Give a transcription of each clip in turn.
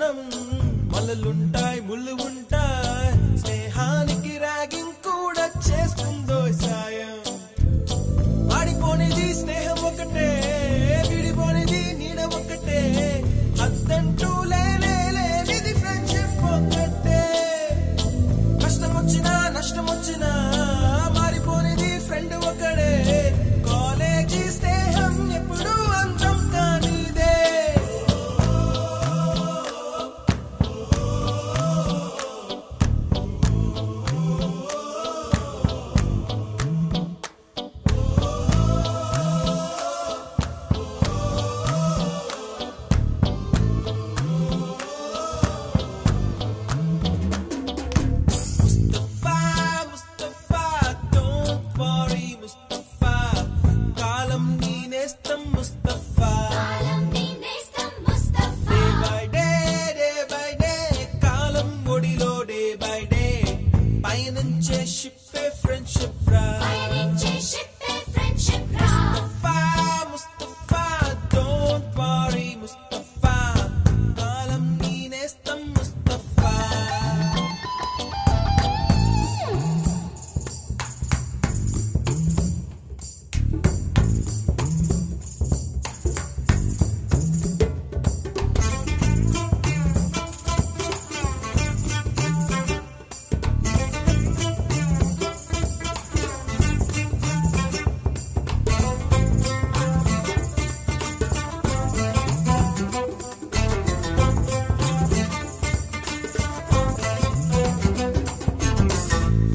ప్రాణం మల్లలుంటాయి ముళ్ళు ఉంటాయి స్నేహానికి ర్యాగింగ్ కూడా చేస్తుందో సాయం ఆడిపోనిది స్నేహం ఒకటే విడిపోనిది నీడ ఒకటే అద్దంటూ లేనిది ఫ్రెండ్షిప్ ఒకటే కష్టం వచ్చినా నష్టం వచ్చినా మారిపోనిది ఫ్రెండ్ ఒకడే కాలేజీ స్నేహం ఎప్పుడు అంతం కానిదే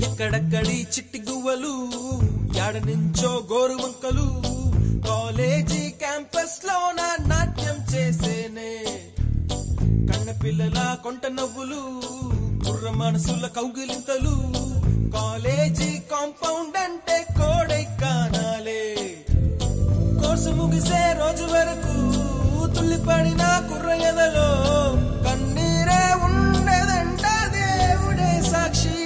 ఎక్కడక్కడి చిట్టి గువ్వలు యాడ నుంచో గోరు వంకలు కాలేజీ క్యాంపస్ లోన నాట్యం చేసేనే కన్న పిల్లల కొంట నవ్వులు కుర్ర మనసుల కౌగిలింతలు కాలేజీ కాంపౌండ్ అంటే కోడై కానాలే కోర్సు ముగిసే రోజు వరకు తుల్లిపడిన కుర్ర ఎదలో కన్నీరే ఉండదంట దేవుడే సాక్షి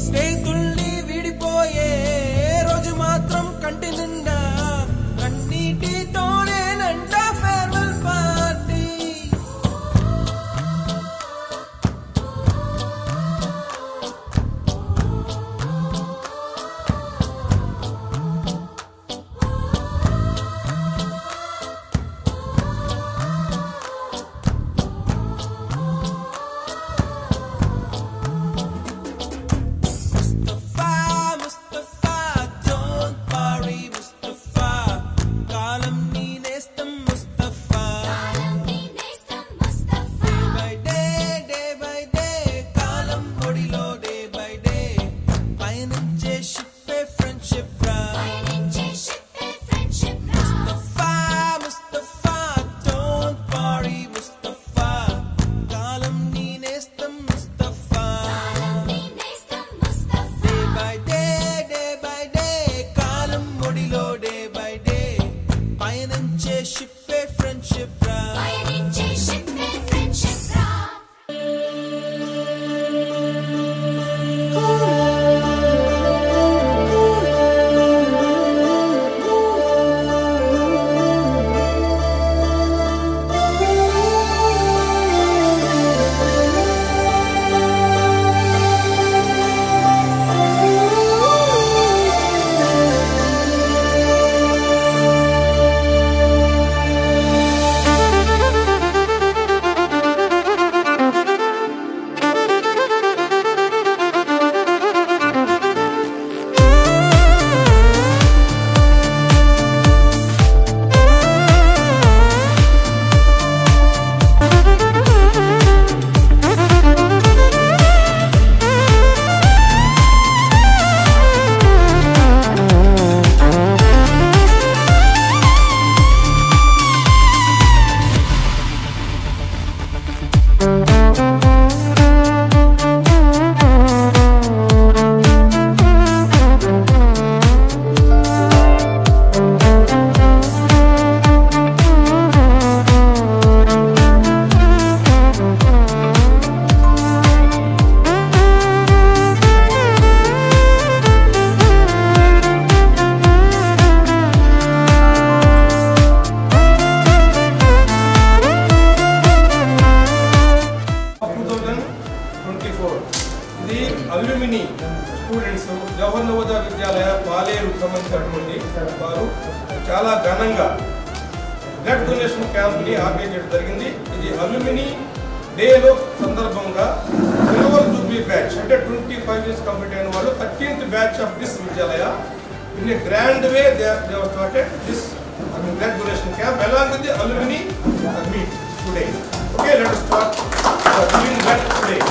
స్నేహితుల్ని విడిపోయే రోజు మాత్రం కంటి నిండా కన్నీటితోనేనంట ఫేర్వెల్ పార్టీ నిర్వహించినటువంటి వారు చాలా ఘనంగా బ్లడ్ డొనేషన్ క్యాంప్ని ఆర్గనైజ్ చేయడం జరిగింది. ఇది అల్యూమిని డేలో సందర్భంగా సిల్వర్ జూబ్లీ బ్యాచ్ అంటే 25 years కంప్లీట్ అయిన వాళ్ళు 13th batch of this Vidyalaya in a grand way they have started this blood donation camp along with the alumni meet today. Okay, let us start giving blood today.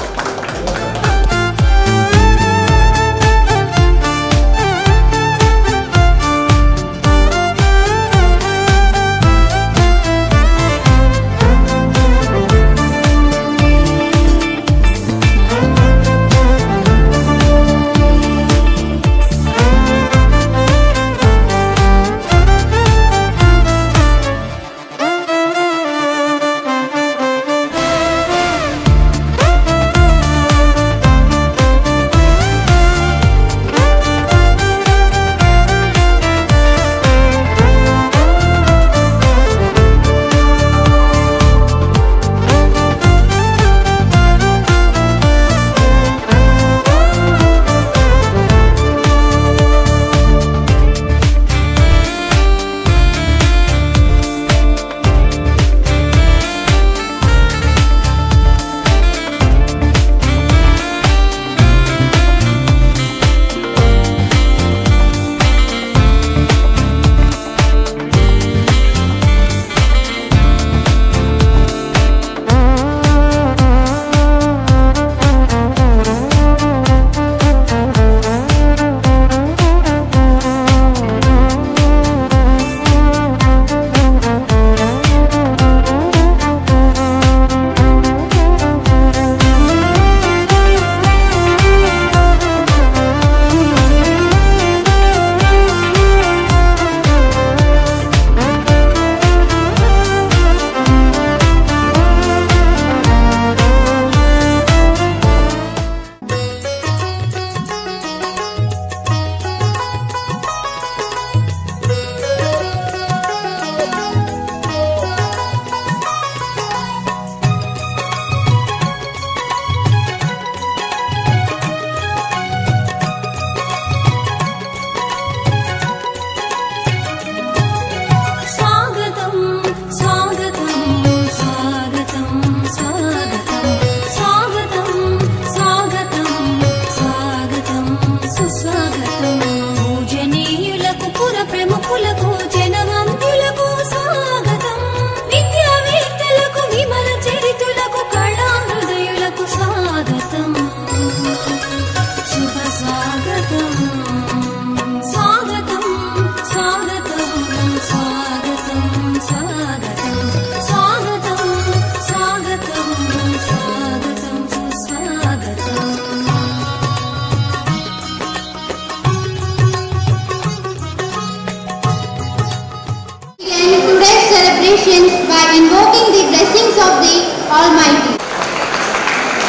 By invoking the blessings of the Almighty.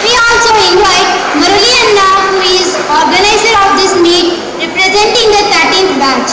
We also invite Murali Anna, who is organizer of this meet, representing the 13th batch.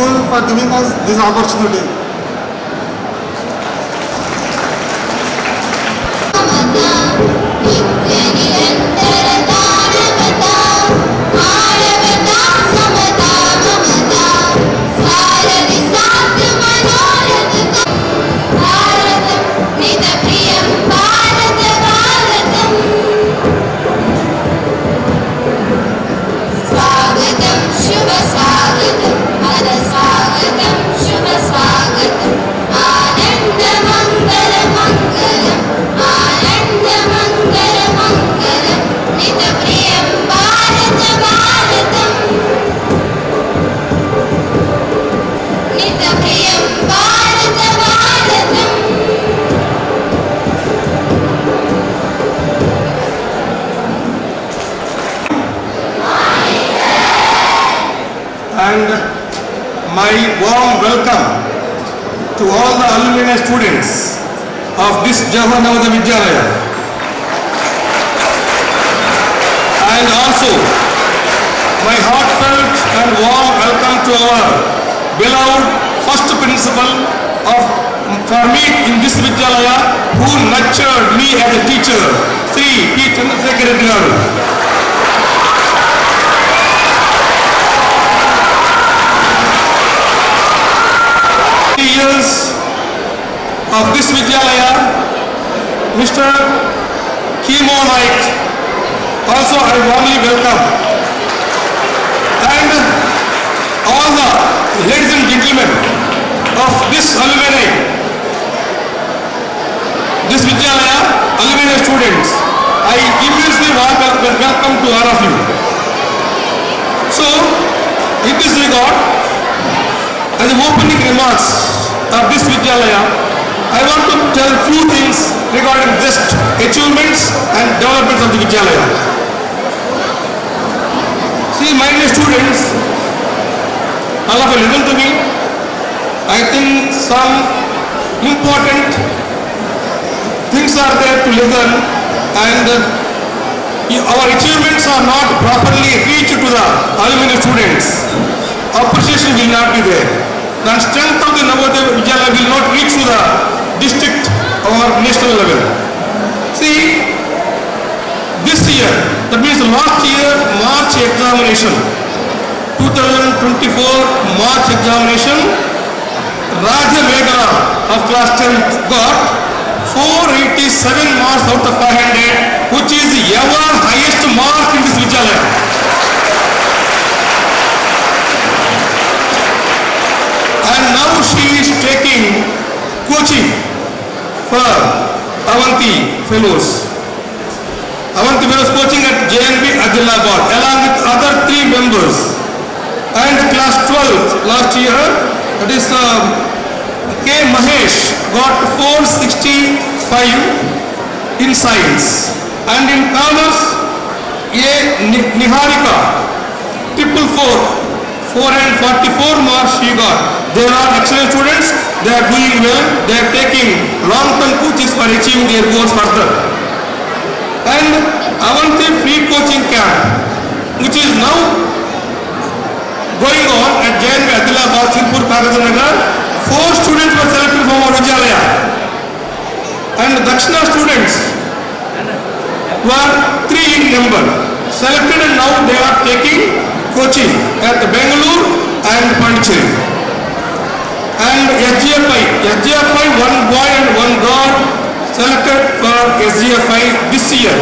school for giving us this opportunity. And my warm welcome to all the alumni students of this Jawahar Navodaya Vidyalaya, and also my heartfelt and warm welcome to our beloved first principal for me in this Vidyalaya, who nurtured me as a teacher, Sri P. Chandrasekhar Reddy garu. Years of this Vidyalaya, Mr. Kimo Naik, also I warmly welcome, and all the ladies and gentlemen of this alumni, this Vidyalaya, alumni students, I immensely welcome to all of you. So, in this regard, as the opening remarks of this Vidyalaya, I want to tell a few things regarding just achievements and developments of the Vidyalaya. See, my dear students, all of you listen to me. I think some important things are there to listen, and our achievements are not properly reached to the alumni students. Appreciation will not be there. The strength of the Navodaya Vidyalaya will not reach to the district or national level. See, this year, that means last year March examination, 2024 March examination, Raja Meghala of class 10th got 487 marks out of 500, which is the ever highest mark in this Vidyalaya. And now she is taking coaching for Avanti Fellows. Avanti Fellows coaching at JNB Adilabad along with other 3 members. And class 12 last year, that is K. Mahesh got 465 in science. And in commerce, A. Niharika, 444. 444 marks she got. They are excellent students, they are doing well, they are taking long-term coaches for achieving their goals further. And Avanti free coaching camp, which is now going on at JNB Adilabad, Sirpur, Kagazanagar, 4 students were selected from our Vidyalaya. And Dakshina students were 3 in number, selected, and now they are taking coaching at Bangalore and Pondicherry. And SGFI, 1 boy and 1 girl selected for SGFI this year.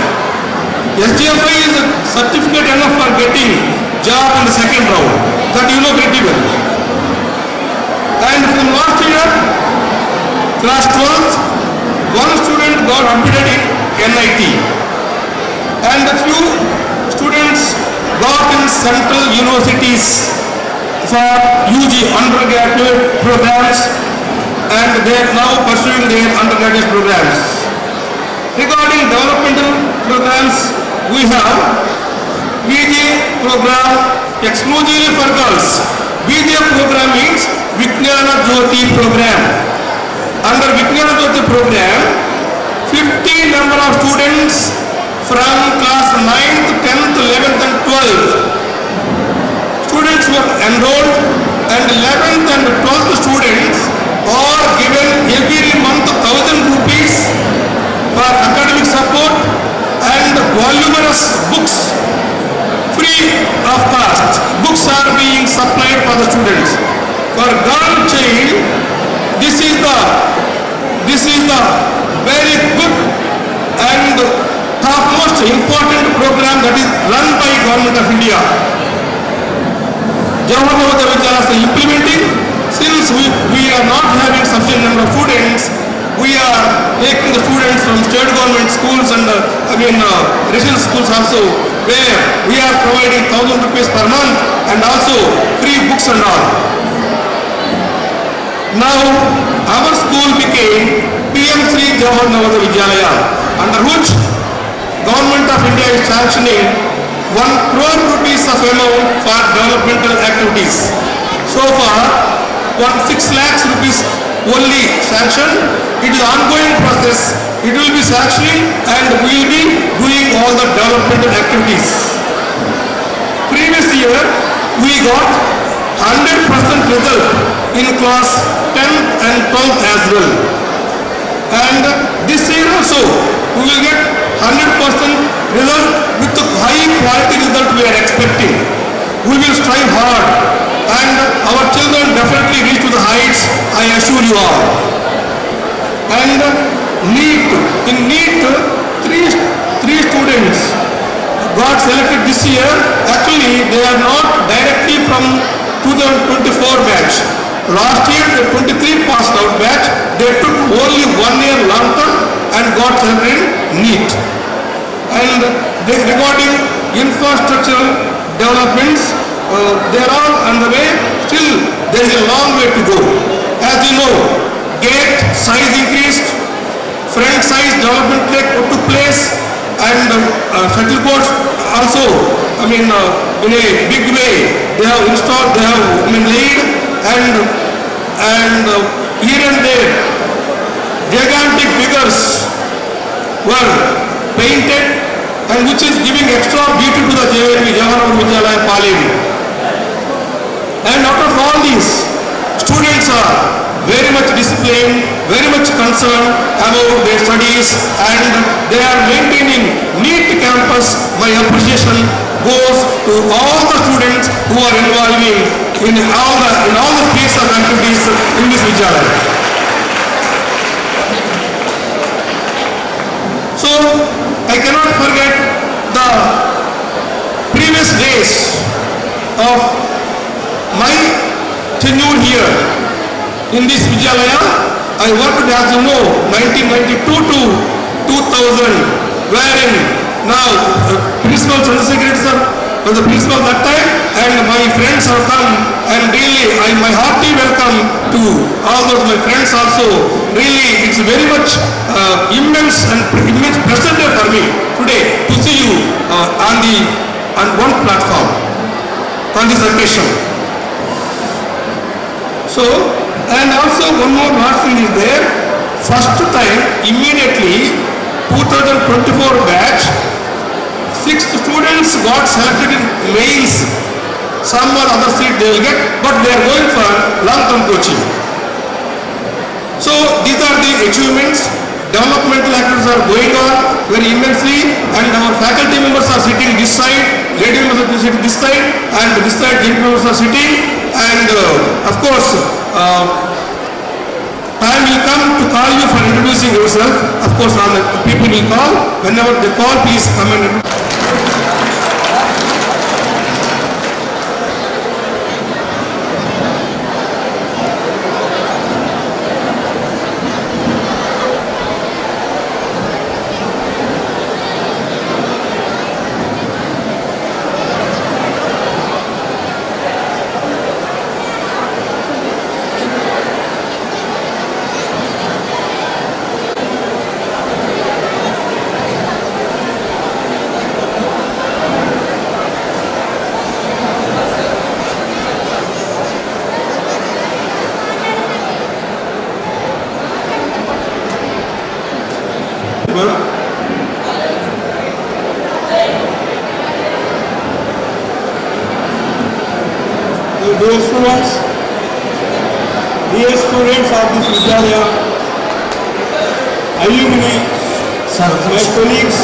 SGFI is a certificate enough for getting job in the second round, that you know pretty well. And from last year, class 12th, 1 student got admitted in NIT, and a few students got in central universities for UG undergraduate programs, and they are now pursuing their undergraduate programs. Regarding developmental programs, we have VJ program exclusively for girls. VJ program means Vijnana Jyoti program. Under Vijnana Jyoti program, 50 number of students from class 9th, 10th, 11th and 12th students were enrolled, and and 11th and 12th students are given every month 1,000 rupees for academic support and voluminous books free of cost. Books are being supplied for the students. For girl child, this is the very good and topmost important program that is run by Government of India. Jawahar Navodaya Vidyalayas are implementing. Since we are not having sufficient number of students, we are taking the students from state government schools and residential schools also, where we are providing 1,000 rupees per month and also free books and all. Now our school became PM Sri Jawahar Navodaya Vidyalaya, under which Government of India is sanctioning 1 crore rupees of amount for developmental activities. So far, 6 lakhs rupees only sanctioned. It is ongoing process. It will be sanctioning and we will be doing all the developmental activities. Previous year, we got 100% result in class 10th and 12th as well. And this year also, we will get 100% result with the high quality result we are expecting. We will strive hard and our children definitely reach to the heights, I assure you all. And in NEET, three students got selected this year. Actually, they are not directly from 2024 batch. Last year, the 23 passed out batch, they took only 1 year long term and got selected in NEET. And regarding infrastructural developments, they are all on the way. Still, there is a long way to go. As you know, gate size increased, front size development took place, and shuttle courts also, in a big way, they have installed, they have laid, and here and there, gigantic figures were painted, and which is giving extra beauty to the JNV, Jawahar Navodaya Vidyalaya Paleni. And out of all these, students are very much disciplined, very much concerned about their studies, and they are maintaining NEET campus. My appreciation goes to all the students who are involving in all the piece of activities in this Vidyalaya. So I cannot forget the previous days of my tenure here in this Vidyalaya. I worked, as you know, 1992 to 2000, wherein now principal secretary sir was the principal that time, and my friends have come, and really my hearty welcome to all those my friends also. Really, it's very much immense pleasure for me today to see you on one platform on this occasion. So, and also one more last thing is there. First time, immediately, 2024 batch, 6 students got selected in mains. Some or other seat they will get, but they are going for long-term coaching. So these are the achievements. Developmental activities are going on very immensely, and our faculty members are sitting this side, lady members are sitting this side, and this side gent members are sitting. And of course, time will come to call you for introducing yourself. Of course, all the people will call. Whenever they call, please come and introduce. Dear students, dear students of this Vidyalaya, alumni, my colleagues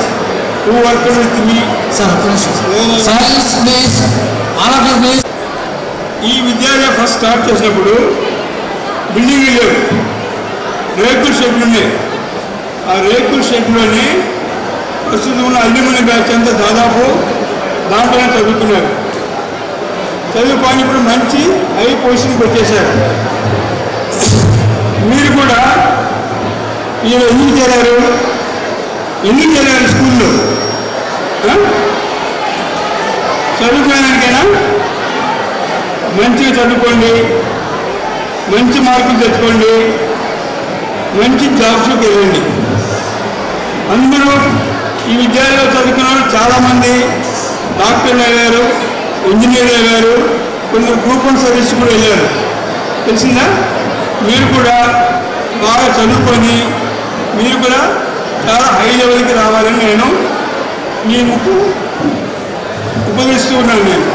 who worked with me. Silence please. All of you please. ఈ విద్యాలయ first start చేసినప్పుడు building లేవు, రేకుల షెడ్లు ఉన్నాయి. ఆ రేకుల షెడ్లోనే ప్రస్తుతం ఉన్న అల్యూమిని బ్యాచ్ అంతా దాదాపు దాంట్లోనే చదువుతున్నారు. చదువుకొని ఇప్పుడు మంచి హై పొజిషన్కి వచ్చేసారు. మీరు కూడా మీరు ఎందుకు చేరారు స్కూల్లో? చదువుకోవడానికైనా? మంచిగా చదువుకోండి, మంచి మార్కులు తెచ్చుకోండి, మంచి జాబ్స్కి వెళ్ళండి. అందరూ ఈ విద్యాలయంలో చదువుకున్న వాళ్ళు చాలామంది డాక్టర్లు అయ్యారు, ఇంజనీర్లు అయ్యారు, కొందరు గ్రూప్ 1 సర్వీస్ కూడా వెళ్ళారు. తెలిసిందా? మీరు కూడా బాగా చదువుకొని మీరు కూడా చాలా హై లెవెల్కి రావాలని నేను మీకు ఉపదేశిస్తూ ఉన్నాను. నేను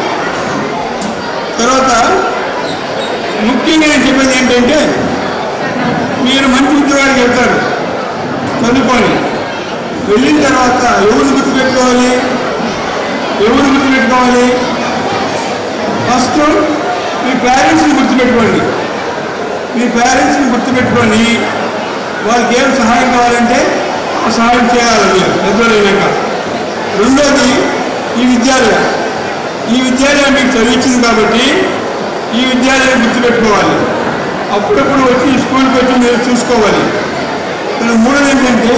తర్వాత ముఖ్యంగా నేను చెప్పేది ఏంటంటే, మీరు మంచి ఉద్యోగానికి వెళ్తారు చదువుకొని. వెళ్ళిన తర్వాత ఎవరు గుర్తుపెట్టుకోవాలి? ఫస్ట్ మీ పేరెంట్స్ని గుర్తుపెట్టుకోండి. మీ పేరెంట్స్ని గుర్తుపెట్టుకొని వాళ్ళకి ఏం సహాయం కావాలంటే ఆ సహాయం చేయాలి మీరు పెద్దలైనాక. రెండోది ఈ విద్యాలయం మీకు చదివించింది కాబట్టి ఈ విద్యాలయం గుర్తుపెట్టుకోవాలి. అప్పుడప్పుడు వచ్చి స్కూల్కి వచ్చి మీరు చూసుకోవాలి. మూడోది ఏంటంటే,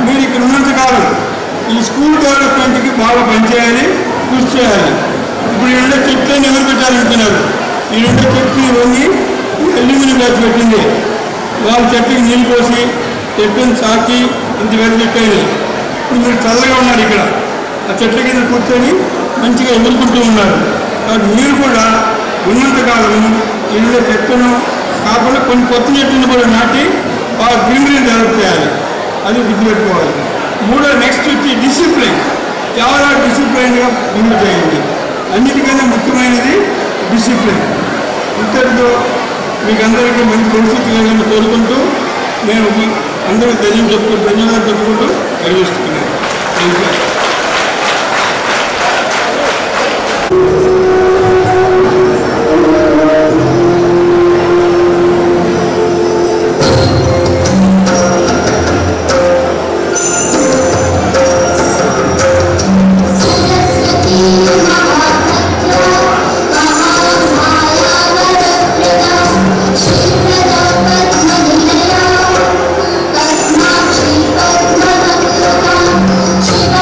మీరు ఇక్కడ ఉన్నంతకాలం ఈ స్కూల్ డెవలప్మెంట్కి బాగా పనిచేయాలి, కృషి చేయాలి. ఇప్పుడు ఈ 2 చెట్లని ఎవరు పెట్టాలంటున్నారు? ఈ 2 చెట్లు ఇవన్నీ అల్యూమినియం బ్యాచ్ పెట్టింది. వాళ్ళ చెట్టుకి నీళ్ళు పోసి చెట్టుని సాకి ఇంతవరకు పెట్టాలి. ఇప్పుడు మీరు చల్లగా ఉన్నారు, ఇక్కడ ఆ చెట్ల కింద కూర్చొని మంచిగా ఎదుర్కొంటూ ఉన్నారు. కాబట్టి మీరు కూడా ఉన్నంతకాలం ఈ 2 చెట్లను కాకుండా కొన్ని కొత్త చెట్లను కూడా నాటి బాగా గ్రీనరీని డెవలప్ చేయాలి. అది గుర్తుపెట్టుకోవాలి. నెక్స్ట్ వచ్చి డిసిప్లిన్. చాలా డిసిప్లైన్గా బిహేవ్ చేయండి. అన్నిటికన్నా ముఖ్యమైనది డిసిప్లిన్. ఇంతటితో మీకు అందరికీ మంచి భవిష్యత్తు లేదని కోరుకుంటూ నేను అందరికీ ధన్యవాదాలు చెప్పుకుంటూ నిర్వహిస్తున్నాను. Shiva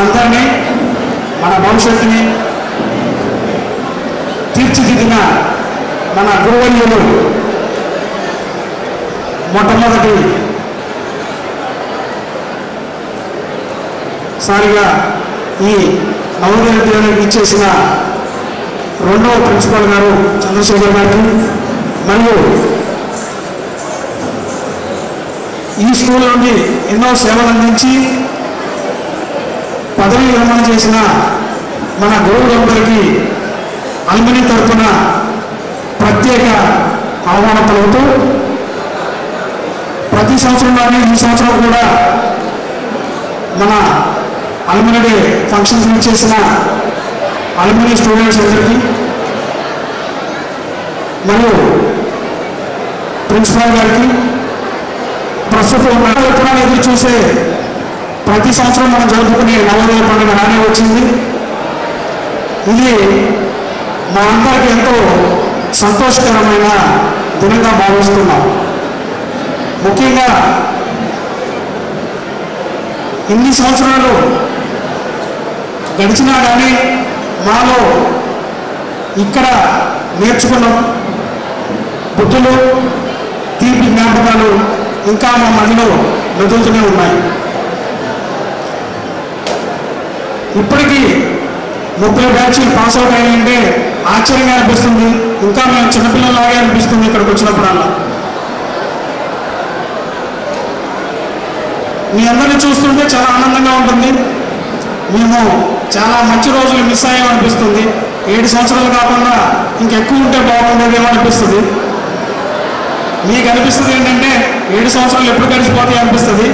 మనందరినీ మన భవిష్యత్తుని తీర్చిదిద్దిన మన గురువర్యులు మొట్టమొదటి సారిగా ఈ నవోదయ విద్యాలయానికి ఇచ్చేసిన రెండవ ప్రిన్సిపాల్ గారు చంద్రశేఖర్ గారికి మరియు ఈ స్కూల్ నుండి ఎన్నో సేవలు అందించి పదవి విరమణ చేసిన మన గురువులందరికీ అల్మిని తరఫున ప్రత్యేక ఆహ్వానం పలుకుతూ ప్రతి సంవత్సరంలోనే ఈ సంవత్సరం కూడా మన అల్మిని డే ఫంక్షన్స్ చేసిన అల్మిని స్టూడెంట్స్ అందరికీ మరియు ప్రిన్సిపాల్ గారికి ప్రస్తుతం ఎప్పుడైనా ఎదురు చూసే ప్రతి సంవత్సరం మనం జరుపుకునే నవోదయ పండుగ రానే వచ్చింది. ఇది మా అందరికీ ఎంతో సంతోషకరమైన దినంగా భావిస్తున్నాం. ముఖ్యంగా ఇన్ని సంవత్సరాలు గడిచినా కానీ మాలో ఇక్కడ నేర్చుకున్నాం బుద్ధులు తీపి జ్ఞాపకాలు ఇంకా మా మదిలో మెదులుతూనే ఉన్నాయి. ఇప్పటికీ 30 బ్యాచ్లు పాస్ అవుట్ అయ్యాయంటే ఆశ్చర్యంగా అనిపిస్తుంది. ఇంకా మేము చిన్నపిల్లలాగే అనిపిస్తుంది ఇక్కడికి వచ్చినప్పుడల్లా. మీ అందరినీ చూస్తుంటే చాలా ఆనందంగా ఉంటుంది. మేము చాలా మంచి రోజులు మిస్ అయ్యామనిపిస్తుంది. 7 సంవత్సరాలు కాకుండా ఇంకెక్కువ ఉంటే బాగుండేదేమో అనిపిస్తుంది. మీకు అనిపిస్తుంది ఏంటంటే 7 సంవత్సరాలు ఎప్పుడు గడిచిపోతాయి అనిపిస్తుంది.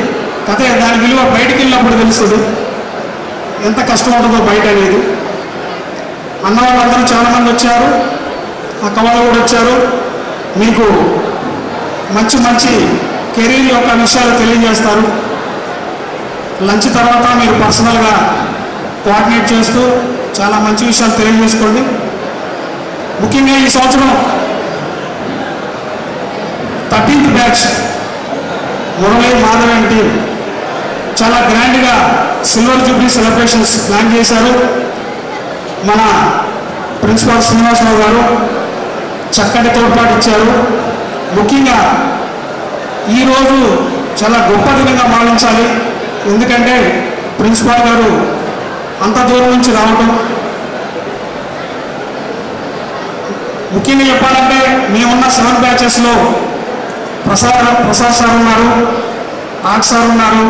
అయితే దాని విలువ బయటికి వెళ్ళినప్పుడు తెలుస్తుంది ఎంత కష్టం ఉంటుందో బయట అనేది. అన్న వాళ్ళందరూ చాలామంది వచ్చారు, అక్క వాళ్ళు కూడా వచ్చారు. మీకు మంచి మంచి కెరీర్ యొక్క విషయాలు తెలియజేస్తారు. లంచ్ తర్వాత మీరు పర్సనల్గా కోఆర్డినేట్ చేస్తూ చాలా మంచి విషయాలు తెలియజేసుకోండి. ముఖ్యంగా ఈ సంవత్సరం 13th batch Murali Madhav and team చాలా గ్రాండ్గా సిల్వర్ జూబ్లీ సెలబ్రేషన్స్ ప్లాన్ చేశారు. మన ప్రిన్సిపాల్ శ్రీనివాసరావు గారు చక్కటి తోడ్పాటు ఇచ్చారు. ముఖ్యంగా ఈరోజు చాలా గొప్ప దినంగా భావించాలి. ఎందుకంటే ప్రిన్సిపాల్ గారు అంత దూరం నుంచి రావటం, ముఖ్యంగా చెప్పాలంటే మేమున్న 7 బ్యాచెస్లో ప్రసాద్ సార్ ఉన్నారు, ఆర్ట్ సార్ ఉన్నారు,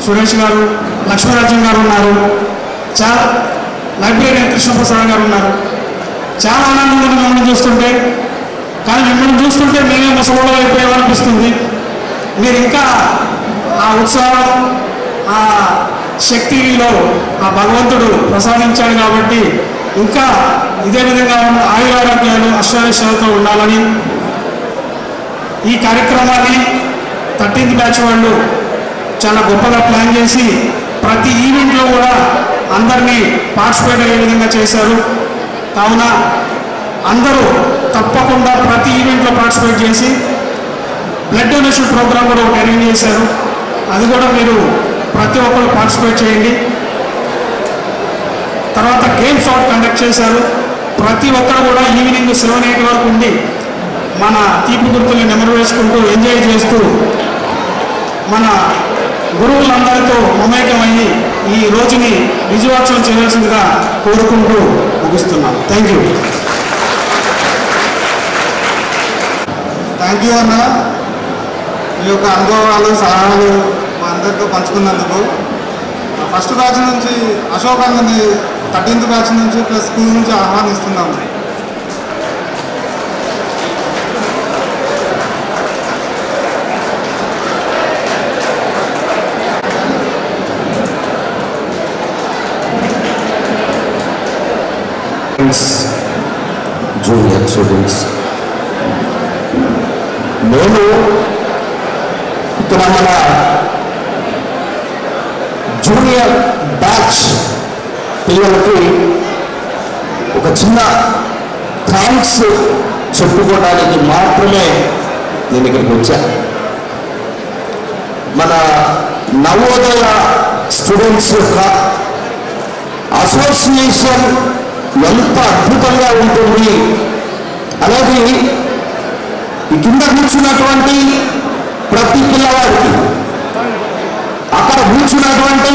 సురేష్ గారు, లక్ష్మీరాజ్యం గారు ఉన్నారు, చాలా లైబ్రరీయన్ కృష్ణప్రసాద్ గారు ఉన్నారు. చాలా ఆనందంగా ఉంది మిమ్మల్ని చూస్తుంటే. కానీ మిమ్మల్ని చూస్తుంటే మేమే ముసలిలో అయిపోయామనిపిస్తుంది. మీరు ఇంకా ఆ ఉత్సాహం, ఆ శక్తిలో ఆ భగవంతుడు ప్రసాదించాడు కాబట్టి ఇంకా ఇదే విధంగా ఆయురారోగ్యాలు అశ్వరేషాలతో ఉండాలని ఈ కార్యక్రమాన్ని 13th బ్యాచ్ వాళ్ళు చాలా గొప్పగా ప్లాన్ చేసి ప్రతి ఈవెంట్లో కూడా అందరినీ పార్టిసిపేట్ అయ్యే విధంగా చేశారు. కావున అందరూ తప్పకుండా ప్రతి ఈవెంట్లో పార్టిసిపేట్ చేసి బ్లడ్ డొనేషన్ ప్రోగ్రామ్ కూడా ఒకటి అరేంజ్ చేశారు. అది కూడా మీరు ప్రతి ఒక్కరు పార్టిసిపేట్ చేయండి. తర్వాత గేమ్స్ అవుట్ కండక్ట్ చేశారు. ప్రతి ఒక్కరు కూడా ఈవినింగ్ 7-8 వరకు ఉండి మన తీపి గుర్తుల్ని నెమరు వేసుకుంటూ ఎంజాయ్ చేస్తూ మన గురువులందరితో మమేకమయ్యి ఈ రోజుని విజయోత్సవం చేయాల్సిందిగా కోరుకుంటూ ముగిస్తున్నాం. Thank you. థ్యాంక్ యూ అన్న, మీ యొక్క అనుభవాలు సలహాలు మా అందరితో పంచుకున్నందుకు. ఫస్ట్ బ్యాచ్ నుంచి అశోక్ అన్నని 13th బ్యాచ్ నుంచి ప్లస్ స్కూల్ నుంచి ఆహ్వానిస్తున్నాము. జూనియర్ స్టూడెంట్స్, నేను ఇక్కడ మన జూనియర్ బ్యాచ్ పిల్లలకి ఒక చిన్న థ్యాంక్స్ చెప్పుకోవడానికి మాత్రమే నేను ఇక్కడికి వచ్చాను. మన నవోదయ స్టూడెంట్స్ యొక్క అసోసియేషన్ ఎంత అద్భుతంగా ఉంటుంది అనేది ఈ కింద కూర్చున్నటువంటి ప్రతి పిల్లవాడికి, అక్కడ కూర్చున్నటువంటి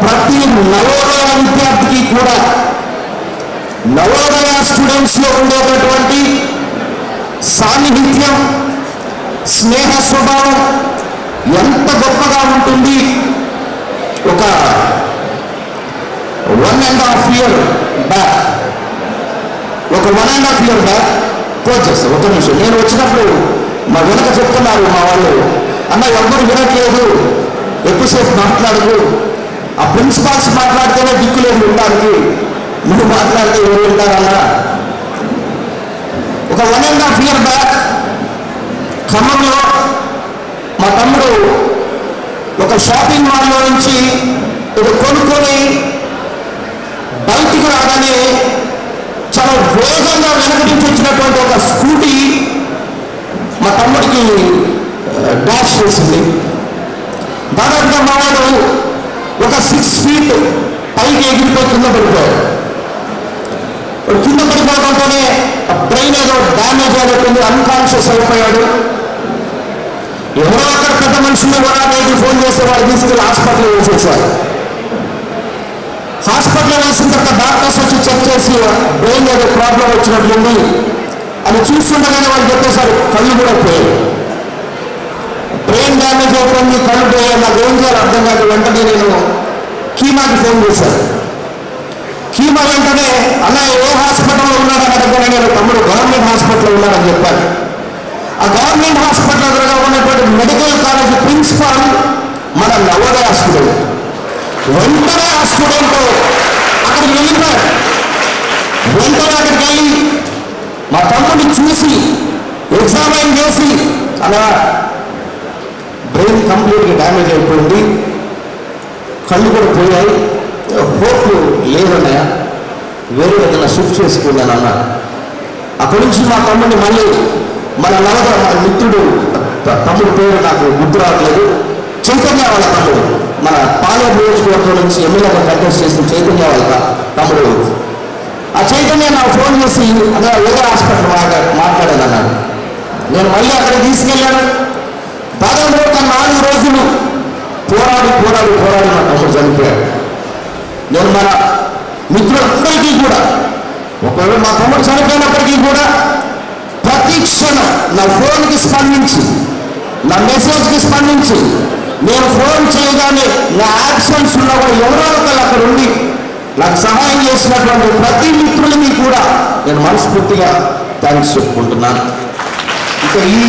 ప్రతి నవోదయ విద్యార్థికి కూడా నవోదయ స్టూడెంట్స్ లో ఉండేటటువంటి సాన్నిహిత్యం, స్నేహ స్వభావం ఎంత గొప్పగా ఉంటుంది. ఒక 1.5 year బ్యాక్ కోచ్ చేస్తారు. ఒక నిమిషం, నేను వచ్చినప్పుడు మా వెనక చెప్తున్నారు మా వాళ్ళు, అన్న ఎవరు వినట్లేదు, ఎక్కువసేపు మాట్లాడదు, ఆ ప్రిన్సిపాల్స్ మాట్లాడితేనే దిక్కులేదు ఉండడానికి, నువ్వు మాట్లాడితే ఎవరు వింటారన్నా. ఒక 1.5 year బ్యాక్ ఖమ్మంలో మా తమ్ముడు ఒక షాపింగ్ మాల్లో నుంచి ఇది కొనుక్కొని బయటికి రాగానే చాలా వేగంగా వెనక నుంచి వచ్చినటువంటి ఒక స్కూటీ మా తమ్ముడికి డాష్ చేసింది. దాదాపుగా మా వాడు ఒక 6 feet పైకి ఎగిరిపోయి కింద పడిపోయాడు. కింద పడిపోవడంతోనే బ్రెయిన్ ఏదో డ్యామేజ్ అయినట్టుంది, అన్కాన్షియస్ అయిపోయాడు. ఎవరో అక్కడ పెద్ద మనుషులు ఎవరైనా ఫోన్ చేస్తే వాడు తీసుకెళ్ళి హాస్పిటల్ వేసేసారు. హాస్పిటల్ వేసిన తర్వాత డాక్టర్స్ వచ్చి చెక్ చేసి బ్రెయిన్ ఏదో ప్రాబ్లం వచ్చినట్లుంది అని చూస్తుండగానే వాళ్ళు చెప్పేశారు కళ్ళు కూడా పోయాయి, బ్రెయిన్ డ్యామేజ్ అయిపోయింది, కళ్ళు పోయాయి. నాకు ఏం చేయాలి అర్థం కాదు. వెంటనే నేను కీమాకి ఫోన్ చేశాను. కీమా వెంటనే అలా ఏ హాస్పిటల్లో ఉన్నాడని అడగగానే నేను తమ్ముడు గవర్నమెంట్ హాస్పిటల్లో ఉన్నాడని చెప్పాను. ఆ గవర్నమెంట్ హాస్పిటల్ దగ్గరగా ఉన్నటువంటి మెడికల్ కాలేజ్ ప్రిన్సిపాల్ మన నవోదయ స్టూడెంట్. వెంటనే ఆ స్టూడెంట్ అక్కడికి వెళ్ళిపోయాడు. వెంటనే అక్కడికి వెళ్ళి మా తమ్ముడిని చూసి ఎగ్జామైన్ చేసి అలా బ్రెయిన్ కంప్లీట్గా డ్యామేజ్ అయిపోయింది, కళ్ళు కూడా పోయాయి, హోప్ లేదన్నయ్య, వేరే ఏదైనా షిఫ్ట్ చేసుకున్నాను అన్న. అక్కడి నుంచి మా తమ్ముడిని మళ్ళీ మన నవోదయ మన మిత్రుడు తమ్ముడు పేరు నాకు గుర్తు రావట్లేదు, చైతన్య వాళ్ళ తమ్ముడు, మన పాలేరు నియోజకవర్గం నుంచి ఎమ్మెల్యేగా కంటెస్ట్ చేసిన చైతన్య వాళ్ళ తమ్ముడు. ఆ చైతన్య నాకు ఫోన్ చేసి అలా ఏదో హాస్పిటల్ మాట్లాడాను అన్నాడు. నేను మళ్ళీ అక్కడ తీసుకెళ్ళాను. దాదాపు ఒక 4 రోజులు పోరాడి మా తమ్ముడు చనిపోయాడు. నేను మన మిత్రులందరికీ కూడా, ఒకవేళ మా తమ్ముడు చనిపోయినప్పటికీ కూడా ప్రతి క్షణం నా ఫోన్కి స్పందించి, నా మెసేజ్కి స్పందించి, నేను ఫోన్ చేయగానే నా యాక్షన్స్ ఉన్న కూడా ఎవరో ఒకళ్ళు అక్కడ ఉండి నాకు సహాయం చేసినటువంటి ప్రతి మిత్రులకి కూడా నేను మనస్ఫూర్తిగా థ్యాంక్స్ చెప్పుకుంటున్నాను. ఇక ఈ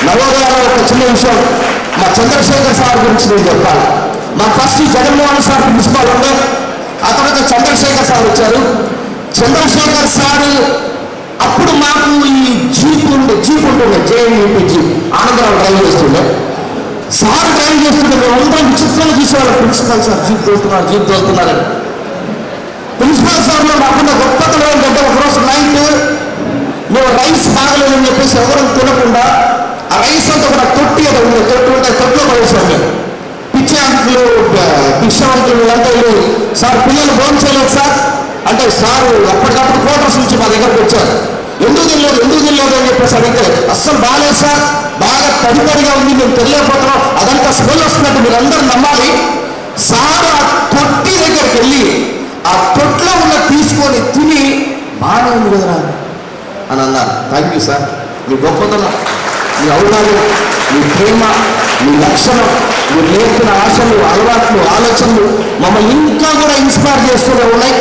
నవోదయలో ఒక చిన్న విషయం, మా చంద్రశేఖర్ సార్ గురించి నేను చెప్పాలి. మా ఫస్ట్ జగన్మోహన్ సార్ ప్రిన్సిపాల్ ఉండే, ఆ తర్వాత చంద్రశేఖర్ సార్ వచ్చారు. చంద్రశేఖర్ సార్ అప్పుడు మాకు ఈ జీప్ ఉంటుండే, జేఎన్యూపీ జీప్ ఆనందరావు డ్రైవ్ చేస్తుండే. సార్ డ్రైవ్ చేస్తుంటే మేము అందరం విచిత్రంగా చూసేవాళ్ళం, ప్రిన్సిపాల్ సార్ జీప్ తోలుతున్నారని. ప్రిన్సిపాల్ సార్ మేము కాకుండా గొప్పతనం ఏంటంటే ఒకరోజు నైట్ మేము రైస్ బాగలేదని చెప్పేసి ఎవరు తినకుండా ఆ రైస్ అంతా కూడా తొట్టి ఏదో ఉంది, తొట్టిలో పడేసాం మేము. పిచ్చి అంకులు భిక్షవంతులు వీళ్ళంతా వెళ్ళి సార్ పిల్లలు భోజనం చేయలేదు సార్ అంటే, సార్ అప్పటికప్పుడు క్వార్టర్స్ నుంచి మా దగ్గరకు వచ్చారు. ఎందుకు తినలేదు అని చెప్పేసి అడిగితే అస్సలు బాగాలేదు సార్, బాగా తడితడిగా ఉంది, మేము తెలియకపోతున్నాం, అదంతా స్మెల్ వస్తున్నట్టు మీరు అందరూ నమ్మాలి. సార్ ఆ తొట్టి దగ్గరికి వెళ్ళి ఆ తొట్లో ఉన్న తీసుకొని తిని బాగానే ఉంది కదరా అని అన్నారు. థ్యాంక్ యూ సార్, మీ గొప్పతనం, మీ ఔదార్యం, మీ ప్రేమ, మీ లక్షణం, మీరు నేర్పిన ఆశలు, అలవాట్లు, ఆలోచనలు మమ్మల్ని ఇంకా కూడా ఇన్స్పైర్ చేస్తూనే ఉన్నాయి.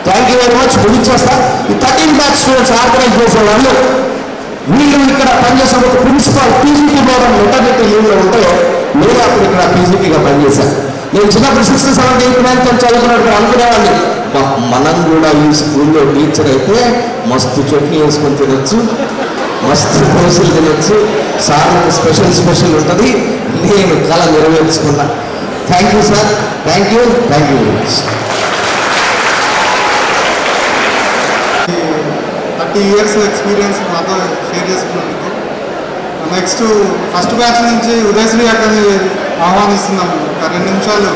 Thank you very much. ముగించేస్తా. ఈ 13 బ్యాచ్ స్టూడెంట్స్ ఆర్గనైజ్ చేసేవాళ్ళు వీళ్ళు ఇక్కడ పనిచేసే ఒక ప్రిన్సిపాల్ పీజీపీ భవనం మెటర్నిటీ లీవ్లో ఉంటే నేను అప్పుడు ఇక్కడ పీజీపీగా పనిచేశాను. నేను చిన్నప్పుడు 6th 7th 8th 9th చదువుకున్నప్పుడు అనుకునేవాడిని, మనం కూడా ఈ స్కూల్లో టీచర్ అయితే మస్తు చట్నీ వేసుకొని తినొచ్చు, మస్తు దోశలు తినొచ్చు, సార్లకు స్పెషల్ ఉంటుంది. నేను కళ నెరవేర్చుకున్నా. Thank you sir, thank you very much. 30 years experience మాతో షేర్ చేసుకున్నందుకు. నెక్స్ట్ ఫస్ట్ బ్యాచ్ నుంచి ఉదయశ్రీ అక్కడిని ఆహ్వానిస్తున్నాము. ఒక 2 నిమిషాలు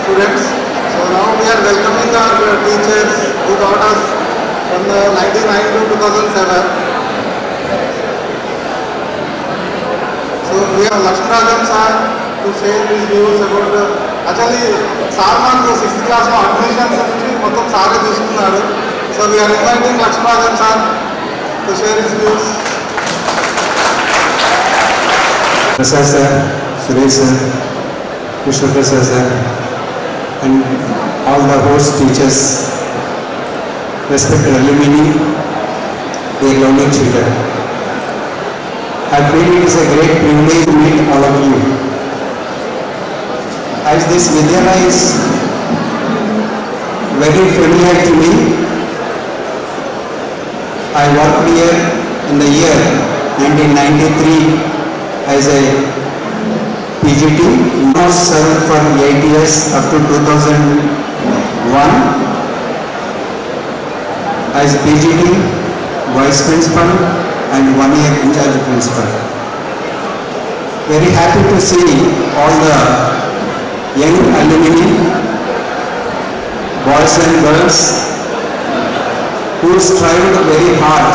Students. So now we are welcoming our teachers who taught us from the 1990 to 2007. So we have Lakshmarajan sir to share his views about the actually sir manku 6th class lo admissions nunchi mottham sare chustunaru. So we are inviting Lakshmarajan sir to share his views. Prasad sir, Suresh sir, Krishna Prasad sir, and all the host teachers, respected alumni, dear learning children. I feel it is a great privilege to meet all of you. As this Vidyalaya is very familiar to me, I worked here in the year 1993 as a PGT, now served for 8 years up to 2001 as PGT, Vice Principal and 1 year in charge Principal. Very happy to see all the young alumni, boys and girls who strived very hard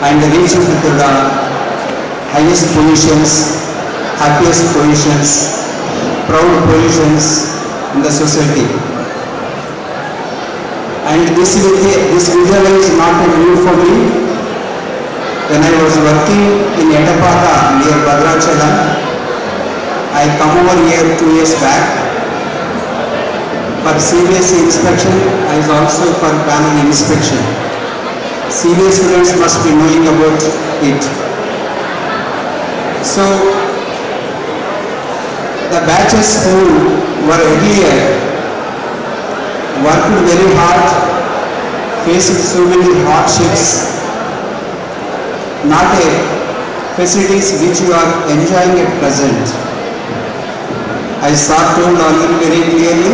and reached to the highest positions, happiest positions, proud positions in the society. And this Vidyalaya is not a new for me. When I was working in Edapaka near Bhadrachalam, I come over here 2 years back for CBSE inspection and also for panel inspection. CBSE students must be knowing about it. So, the batches who were earlier worked very hard, faced so many hardships, not a facilities which you are enjoying at present. I saw told already very clearly.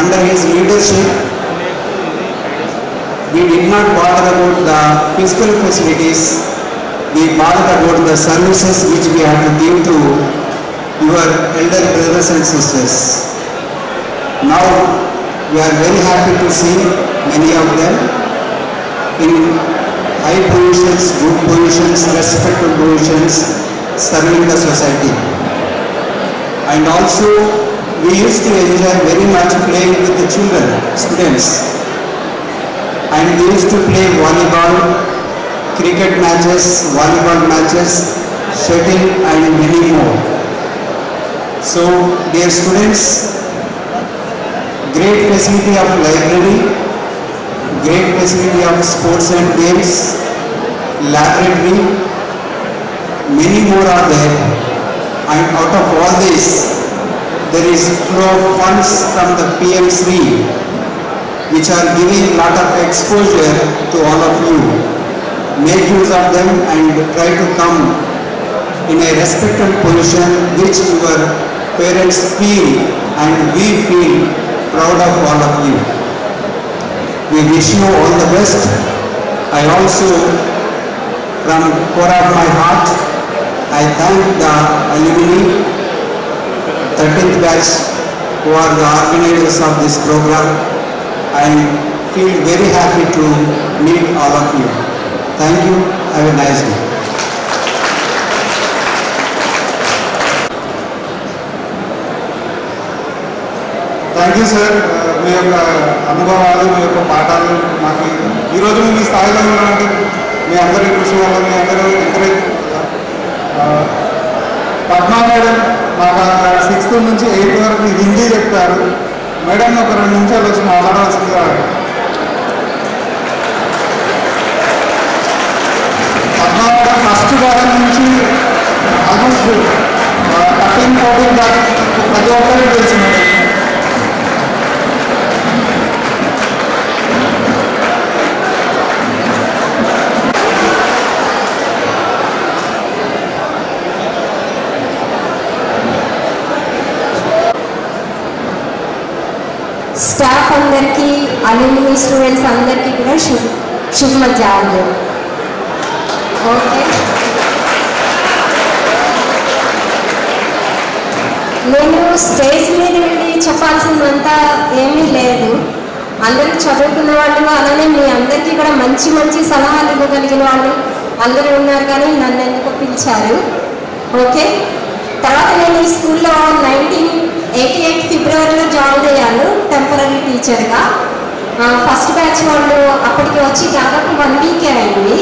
Under his leadership, we did not bother about the physical facilities, we bothered about the services which we have to give to your elder brothers and sisters. Now we are very happy to see many of them in high positions, good positions, respectable positions, serving the society. And also we used to enjoy very much playing with the children, students. And we used to play volleyball, cricket matches, volleyball matches, shuttle and many more. So dear students, great facility of library, great facility of sports and games, laboratory, many more are there. And out of all this, there is flow of funds from the PM3, which are giving lot of exposure to all of you. Make use of them and try to come in a respected position which your parents feel and we feel proud of all of you. We wish you all the best. I also, from core of my heart, I thank the alumni, 13th batch, who are the organizers of this program. I feel very happy to meet all of you. Thank you. Have a nice day. Thank you sir. మీ యొక్క అనుభవాలు, మీ యొక్క పాఠాలు మాకు ఈరోజు మీ స్థాయిలో ఉన్నామంటే మీ అందరి కృషి వల్ల, మీ అందరూ ఎంకరేజ్. పద్మా మేడం మాకు 6th నుంచి 8th వరకు హిందీ చెప్పారు. మేడం ఒక 2 నిమిషాలు వచ్చి మాట్లాడాల్సిందిగా. పద్మా మేడం ఫస్ట్ క్లాస్ నుంచి ఆల్మోస్ట్ 13-14 దాకా ప్రతి ఒక్కరికి తెలిసింది. స్టాఫ్ అందరికీ, అల్యూమిని స్టూడెంట్స్ అందరికీ కూడా శుభ మధ్యాహ్నం. ఓకే, నేను స్టేజ్ మీద వెళ్ళి చెప్పాల్సిందంతా ఏమీ లేదు. అందరికి చదువుకున్న వాళ్ళు, అలానే మీ అందరికీ కూడా మంచి మంచి సలహాలు ఇవ్వగలిగిన వాళ్ళు అందరూ ఉన్నారు, కానీ నన్ను ఎందుకు పిలిచారు. ఓకే, తర్వాత నేను ఈ స్కూల్లో 1988 ఫిబ్రవరిలో జాయిన్ అయ్యాను టెంపరీ టీచర్గా. ఫస్ట్ బ్యాచ్ వాళ్ళు అప్పటికి వచ్చి దాదాపు 1 వీకే అయింది.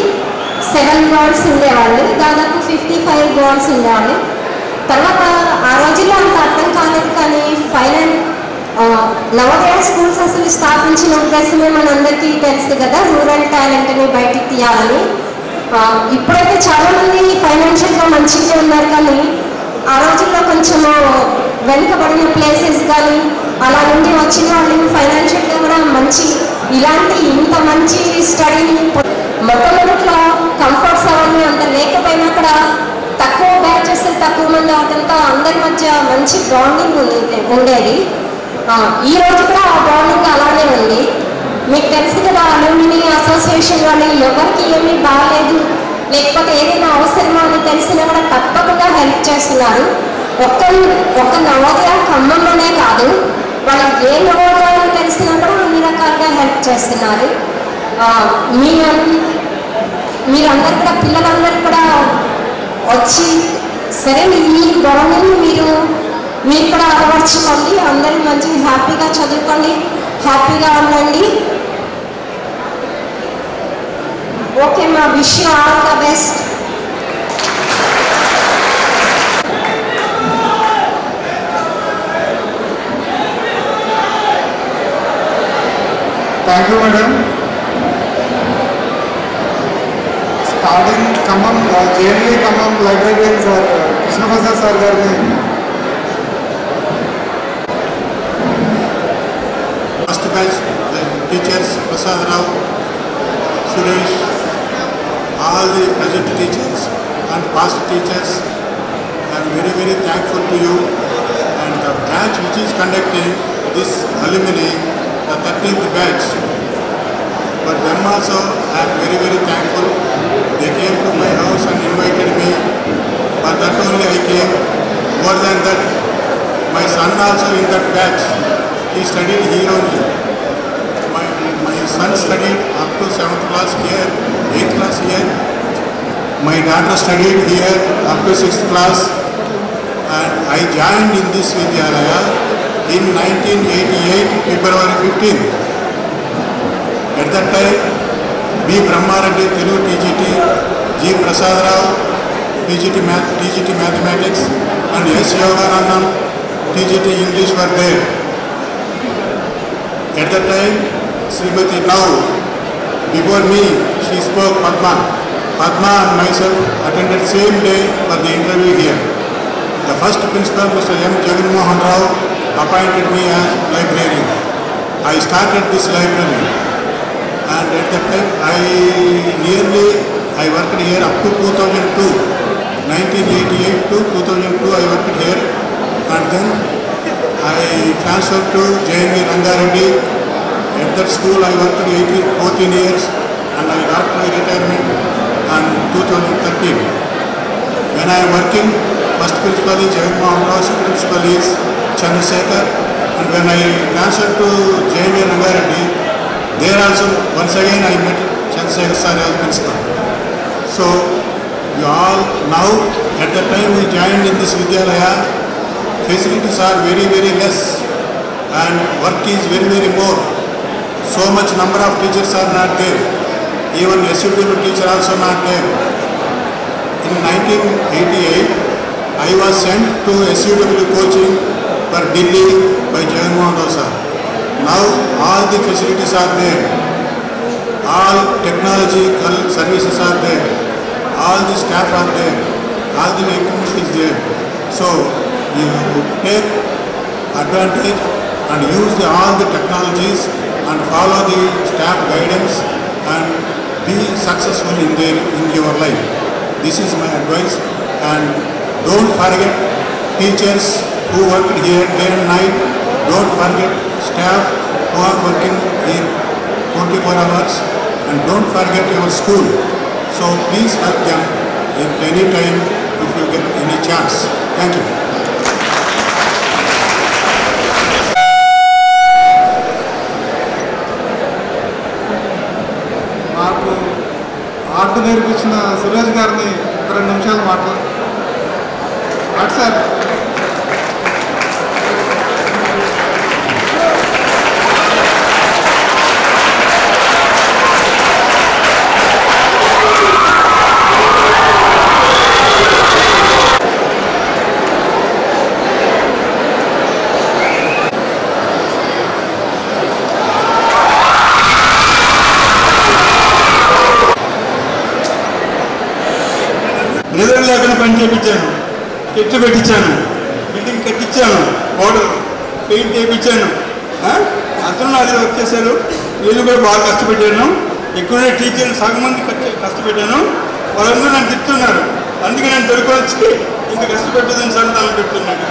7 గర్ల్స్ ఉండేవాళ్ళు, దాదాపు 55 గర్ల్స్ ఉండేవాళ్ళు. తర్వాత ఆ రోజుల్లో అంత అర్థం కాలేదు, కానీ ఫైనల్ నవోదయ స్కూల్స్ అసలు స్థాపించిన ఉద్దేశమే మనందరికీ తెలుసు కదా, రూరల్ టాలెంట్ని బయటికి తీయాలని. ఇప్పుడైతే చాలామంది ఫైనాన్షియల్గా మంచిగా ఉన్నారు, కానీ ఆ రోజుల్లో కొంచెం వెనుకబడిన ప్లేసెస్ కానీ అలా నుండి వచ్చిన వాళ్ళు ఫైనాన్షియల్గా కూడా మంచి ఇలాంటి ఇంత మంచి స్టడీని మొట్టమొదట్లో కంఫర్ట్స్ అవన్నీ అంత లేకపోయినా కూడా తక్కువ బ్యాచెస్, తక్కువ మంది అవడంతో అందరి మధ్య మంచి బాండింగ్ ఉండేది. ఈ రోజు కూడా ఆ బాండింగ్ అలానే ఉంది. మీకు తెలుసు కదా, అల్యూమిని అసోసియేషన్ వాళ్ళు ఎవరికి ఏమీ బాగాలేదు, లేకపోతే ఏదైనా అవసరమో అని తెలిసినా కూడా తప్పకుండా హెల్ప్ చేస్తున్నారు. ఒక్క నవోదయ ఖమ్మంలోనే కాదు, వాళ్ళకి ఏ నవోదయాలు తెలిసినా కూడా అన్ని రకాలుగా హెల్ప్ చేస్తున్నారు. మీరందరూ కూడా, పిల్లలందరూ కూడా వచ్చి సరే మీ బాండింగ్ మీరు కూడా అలవర్చుకోండి. అందరూ మంచిగా హ్యాపీగా చదువుకోండి, హ్యాపీగా ఉండండి. ఓకే, మా wish you all the best. Thank you madam. Starting Khammam జేఎన్లీ Khammam librarian sir Krishnaprasad sir గారిని, first batch teachers Prasad Rao, Suresh, all the present teachers and past teachers, I am very thankful to you the batch which is conducting this alumni, the 13th batch. For them also I am very, very thankful. They came to my house and invited me. For that only I came. More than that, my son also in that batch, he studied here only. My son studied up to 7th class here, 8th class here. My daughter studied here up to 6th class. And I joined in this Vidyalaya in 1988, February 15th. At that time, B. Brahmareddy Telugu TGT, G. Prasad Rao TGT Mathematics, and S. Yoganandam TGT English were there. At that time, Srimati now, before me, she spoke Padma. Padma and myself attended same day for the interview here. The first principal, Mr. M. Jagan Mohan Rao, appointed me as librarian. I started this library, and at that time I worked here up to 2002. 1988 to 2002 I worked here, and then I transferred to JNV Rangareddy. At that school I worked 14 years, and I got my retirement in 2013. When I am working, first principal is Jagan Mohan Rao, second principal is Chandrasekhar, and when I transferred to JNV Rangareddy, there also once again I met Chandrasekhar sir as principal. So you all now, at the time we joined in this Vidyalaya, facilities are very, very less and work is very, very more. So much number of teachers are not there. Even SUW teacher also not there. In 1988, I was sent to SUW coaching for Delhi by Jagan Mohan Rao sir. Now all the facilities are there. All technological services are there. All the staff are there. All the equipment is there. So you take advantage and use all the technologies and follow the staff guidance and be successful in your life. This is my advice. And don't forget teachers who work here day and night. Don't forget staff who are working here 24 hours. And don't forget your school. So please help them at any time if you get any chance. Thank you. నాకు art నేర్పించిన సురేష్ గారిని 2 నిమిషాలు మాట్లాడు. Sir నిద్ర లేకుండా పని చేయించాను, చెట్టు పెట్టించాను, బిల్డింగ్ కట్టించాను, ఓడలు పెయింట్ చేయించాను. అందరూ నా దగ్గర వచ్చేసారు. వీళ్ళు కూడా బాగా కష్టపెట్టాను. ఎక్కువనే టీచర్లు సగం మంది కష్టపెట్టాను. వాళ్ళందరూ నన్ను తిప్పుతున్నారు. అందుకే నేను దొరికొచ్చి ఇంకా కష్టపెట్టదని సార్ తల పెడుతున్నాను.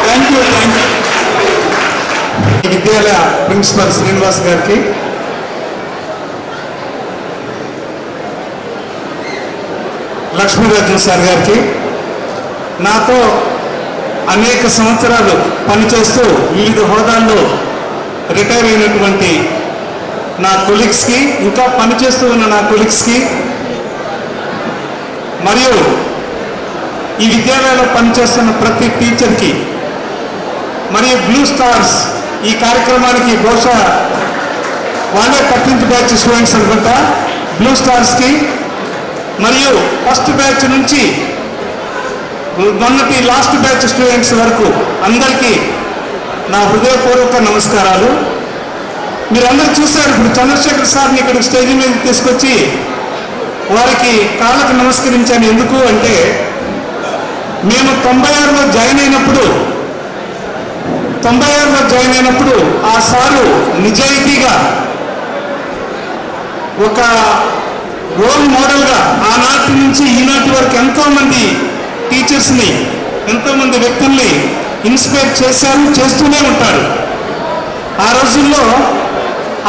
Thank you. Vidyalaya principal Srinivas గారికి, లక్ష్మీరాజన్ సార్ గారికి, నాతో అనేక సంవత్సరాలు పనిచేస్తూ వివిధ హోదాల్లో రిటైర్ అయినటువంటి నా కొలీగ్స్కి, ఇంకా పనిచేస్తూ ఉన్న నా కొలీగ్స్కి, మరియు ఈ విద్యాలయంలో పనిచేస్తున్న ప్రతి టీచర్కి, మరియు బ్లూ స్టార్స్ ఈ కార్యక్రమానికి బహుశా వాళ్ళే 13th బ్యాచ్ స్టూడెంట్స్ అనుకుంటా, బ్లూ స్టార్స్కి మరియు ఫస్ట్ బ్యాచ్ నుంచి మొన్నటి లాస్ట్ బ్యాచ్ స్టూడెంట్స్ వరకు అందరికీ నా హృదయపూర్వక నమస్కారాలు. మీరందరూ చూశారు, ఇప్పుడు చంద్రశేఖర్ సార్ని ఇక్కడ స్టేజ్ మీద తీసుకొచ్చి వారికి కాళ్ళకు నమస్కరించాను. ఎందుకు అంటే మేము 96లో జాయిన్ అయినప్పుడు ఆ సారు నిజాయితీగా ఒక రోల్ మోడల్గా ఆనాటి నుంచి ఈనాటి వరకు ఎంతోమంది టీచర్స్ని ఎంతోమంది వ్యక్తుల్ని ఇన్స్పైర్ చేశారు, చేస్తూనే ఉంటారు. ఆ రోజుల్లో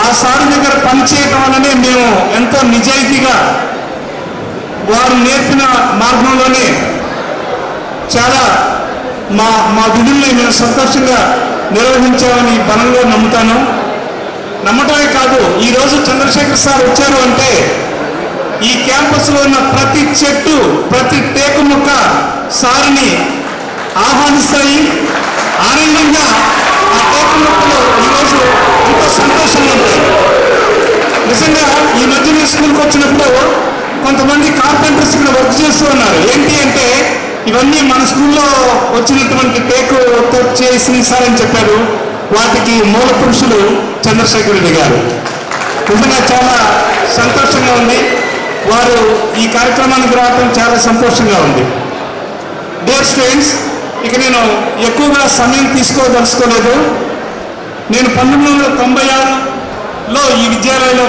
ఆ సార్ దగ్గర పనిచేయటం వల్లనే మేము ఎంతో నిజాయితీగా వారు నేర్పిన మార్గంలోనే చాలా మా విధుల్ని మేము సంతోషంగా నిర్వహించామని బలంగా నమ్ముతాను. నమ్మటమే కాదు, ఈరోజు చంద్రశేఖర్ సార్ వచ్చారు అంటే ఈ క్యాంపస్లో ఉన్న ప్రతి చెట్టు, ప్రతి టేకు మొక్క సార్ని ఆహ్వానిస్తాయి. ఆనందంగా ఆ టేకు మొక్కలు ఈరోజు ఎంతో సంతోషంగా ఉంటాయి. నిజంగా ఈ మధ్య నేను స్కూల్కి వచ్చినప్పుడు కొంతమంది కార్పెంటర్స్ ఇక్కడ వర్క్ చేస్తూ ఉన్నారు. ఏంటి అంటే ఇవన్నీ మన స్కూల్లో వచ్చినటువంటి టేకుతో చేసి సార్ అని చెప్పారు. వాటికి మూల పురుషులు చంద్రశేఖర్ రెడ్డి గారు. నిజంగా చాలా సంతోషంగా ఉంది. వారు ఈ కార్యక్రమానికి రావడం చాలా సంతోషంగా ఉంది. డియర్ స్టూడెంట్స్, ఇక నేను ఎక్కువగా సమయం తీసుకోదలుచుకోలేదు. నేను 1996లో ఈ విద్యాలయంలో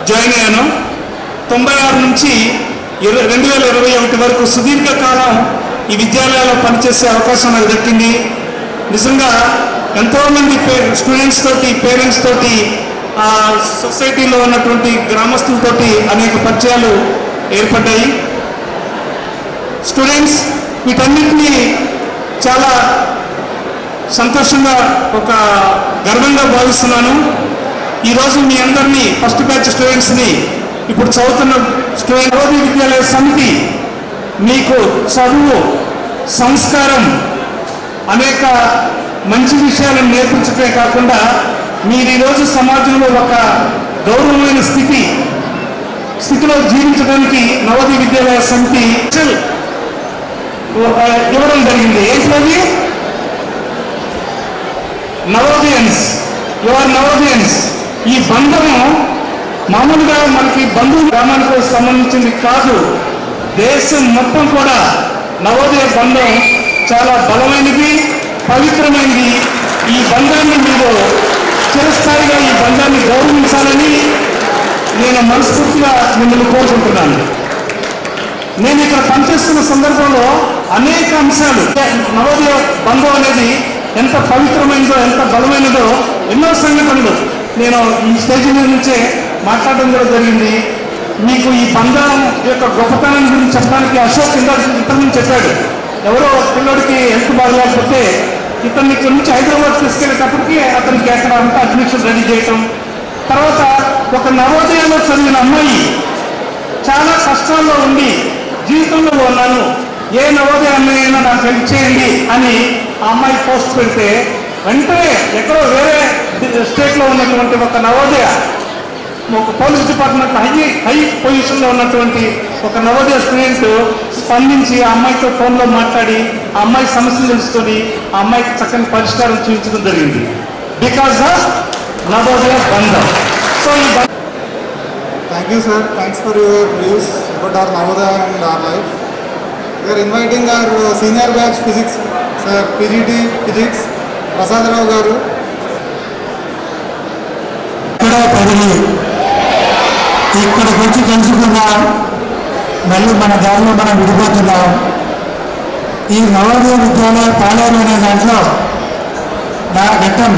జాయిన్ అయ్యాను. 96 నుంచి 2021 వరకు సుదీర్ఘకాలం ఈ విద్యాలయాల్లో పనిచేసే అవకాశం నాకు దక్కింది. నిజంగా ఎంతోమంది స్టూడెంట్స్ తోటి, పేరెంట్స్ తోటి, సొసైటీలో ఉన్నటువంటి గ్రామస్తులతోటి అనేక పరిచయాలు ఏర్పడ్డాయి. స్టూడెంట్స్, వీటన్నిటినీ చాలా సంతోషంగా, ఒక గర్వంగా భావిస్తున్నాను. ఈరోజు మీ అందరినీ, ఫస్ట్ బ్యాచ్ స్టూడెంట్స్ని, ఇప్పుడు చదువుతున్న స్టూడెంట్ నవోదయ విద్యాలయ సమితి మీకు చదువు, సంస్కారం, అనేక మంచి విషయాలను నేర్పించడమే కాకుండా మీరు ఈరోజు సమాజంలో ఒక గౌరవమైన స్థితిలో జీవించడానికి నవోదయ విద్యాలయ సమితి ఇవ్వడం జరిగింది. ఏంటది? నవోదయన్స్, యువర్ నవోదయన్స్. ఈ బంధము మామూలుగా మనకి బంధువు గ్రామానికి సంబంధించింది కాదు, దేశం మొత్తం కూడా నవోదయ బంధం చాలా బలమైనది, పవిత్రమైనది. ఈ బంధాన్ని మీరు చిరస్థాయిగా ఈ బంధాన్ని గౌరవించాలని నేను మనస్ఫూర్తిగా మిమ్మల్ని కోరుకుంటున్నాను. నేను ఇక్కడ పనిచేస్తున్న సందర్భంలో అనేక అంశాలు, నవోదయ బంధం అనేది ఎంత పవిత్రమైనదో, ఎంత బలమైనదో ఎన్నో సంఘటనలు నేను ఈ స్టేజ్ మీద నుంచే మాట్లాడడం కూడా జరిగింది. మీకు ఈ బంధం యొక్క గొప్పతనం గురించి చెప్పడానికి అశోక్ ఇతని నుంచి చెప్పాడు. ఎవరో పిల్లడికి హెల్త్ బాగలేకపోతే ఇతన్ని ఇక్కడ నుంచి హైదరాబాద్ తీసుకెళ్ళేటప్పటికి అతనికి అక్కడ అంతా అడ్మిషన్ రెడీ చేయటం. తర్వాత ఒక నవోదయంలో చదివిన అమ్మాయి చాలా కష్టాల్లో ఉండి జీవితంలో ఉన్నాను, ఏ నవోదయ అమ్మాయి అయినా నాకు హెల్ప్ చేయండి అని ఆ అమ్మాయి పోస్ట్ పెడితే వెంటనే ఎక్కడో వేరే స్టేట్లో ఉన్నటువంటి ఒక నవోదయ, ఒక పోలీస్ డిపార్ట్మెంట్ హై పొజిషన్లో ఉన్నటువంటి ఒక నవోదయ స్టూడెంట్ స్పందించి ఆ అమ్మాయితో ఫోన్లో మాట్లాడి ఆ అమ్మాయి సమస్యలు తెలుసుకొని ఆ అమ్మాయికి చక్కని పరిష్కారం చూపించడం జరిగింది. బికాస్ ఆఫ్ నవోదయ బంధం. సో ఈ Thank you, sir. Thanks for your views about our Navodaya and our life. We are inviting our senior batch physics, sir, PGT physics, Prasad Rao garu. ఇక్కడికి వచ్చి కలుసుకున్నాం, మళ్ళీ మన దారిలో మనం విడిపోతున్నాం. ఈ నవోదయ విద్యాలయ పాలేరు అనే దాంట్లో నా ఘట్టం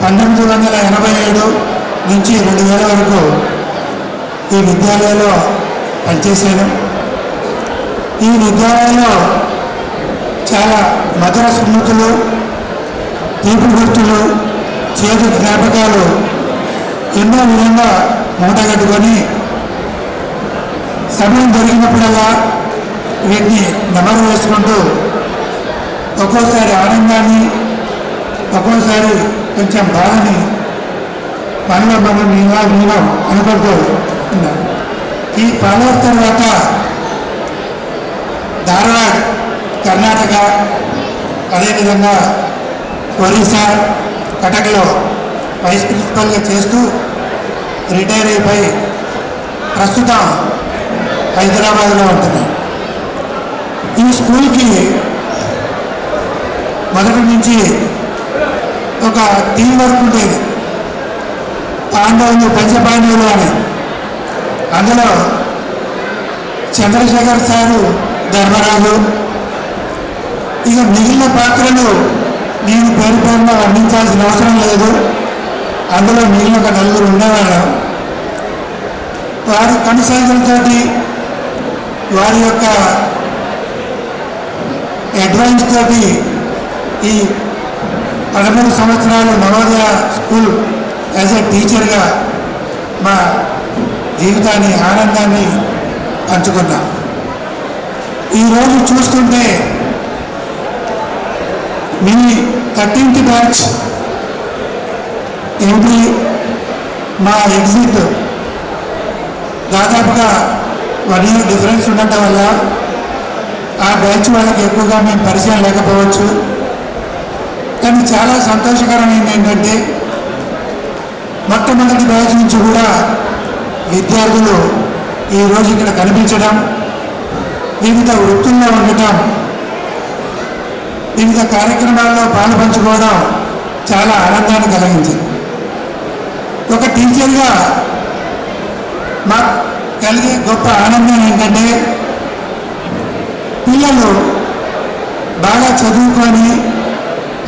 1987 నుంచి 2000 వరకు ఈ విద్యాలయంలో పనిచేశాను. ఈ విద్యాలయంలో చాలా మధుర స్మృతులు, తీపి గుర్తులు, చేదు జ్ఞాపకాలు ఎన్నో విధంగా మూటగట్టుకొని సమయం దొరికినప్పుడల్లా వీటిని నెమరు వేసుకుంటూ ఒక్కోసారి ఆనందాన్ని, ఒక్కోసారి కొంచెం బాధని మనలో మనం నేను అనుకుంటూ ఉన్నాను. ఈ పాలేరు తర్వాత ధారవాడ్, కర్ణాటక, అదేవిధంగా ఒరిస్సా, కటక్లో వైస్ ప్రిన్సిపల్గా చేస్తూ రిటైర్ అయిపోయి ప్రస్తుతం హైదరాబాద్లో ఉంటున్నాను. ఈ స్కూల్కి మొదటి నుంచి ఒక టీం వర్క్ ఉండేది. పాండవులు, పంచపాండవులు అని. అందులో చంద్రశేఖర్ సారు, ధర్మరాజు, ఇక మిగిలిన పాత్రలు నేను పేరు పేరున వర్ణించాల్సిన అవసరం లేదు. అందులో మిగిలిన ఒక నలుగురు ఉండేవాళ్ళం. వారి కనుసైగలతోటి వారి యొక్క అడ్వైస్ తోటి ఈ 13 సంవత్సరాలు నవోదయ స్కూల్ యాజ్ ఏ టీచర్గా మా జీవితాన్ని, ఆనందాన్ని పంచుకున్నాం. ఈరోజు చూస్తుంటే మీ 13th బ్యాచ్ ఎంట్రీ, మా ఎగ్జిట్ దాదాపుగా 1 year డిఫరెన్స్ ఉండటం వల్ల ఆ బ్యాచ్ వాళ్ళకి ఎక్కువగా మేము పరిచయం లేకపోవచ్చు. కానీ చాలా సంతోషకరమైంది ఏంటంటే మొట్టమొదటి బ్యాచ్ నుంచి కూడా విద్యార్థులు ఈరోజు ఇక్కడ కనిపించడం, వివిధ వృత్తుల్లో ఉండటం, వివిధ కార్యక్రమాల్లో పాలుపంచుకోవడం చాలా ఆనందాన్ని కలిగించింది. ఒక టీచర్గా మాకు కలిగే గొప్ప ఆనందం ఏంటంటే పిల్లలు బాగా చదువుకొని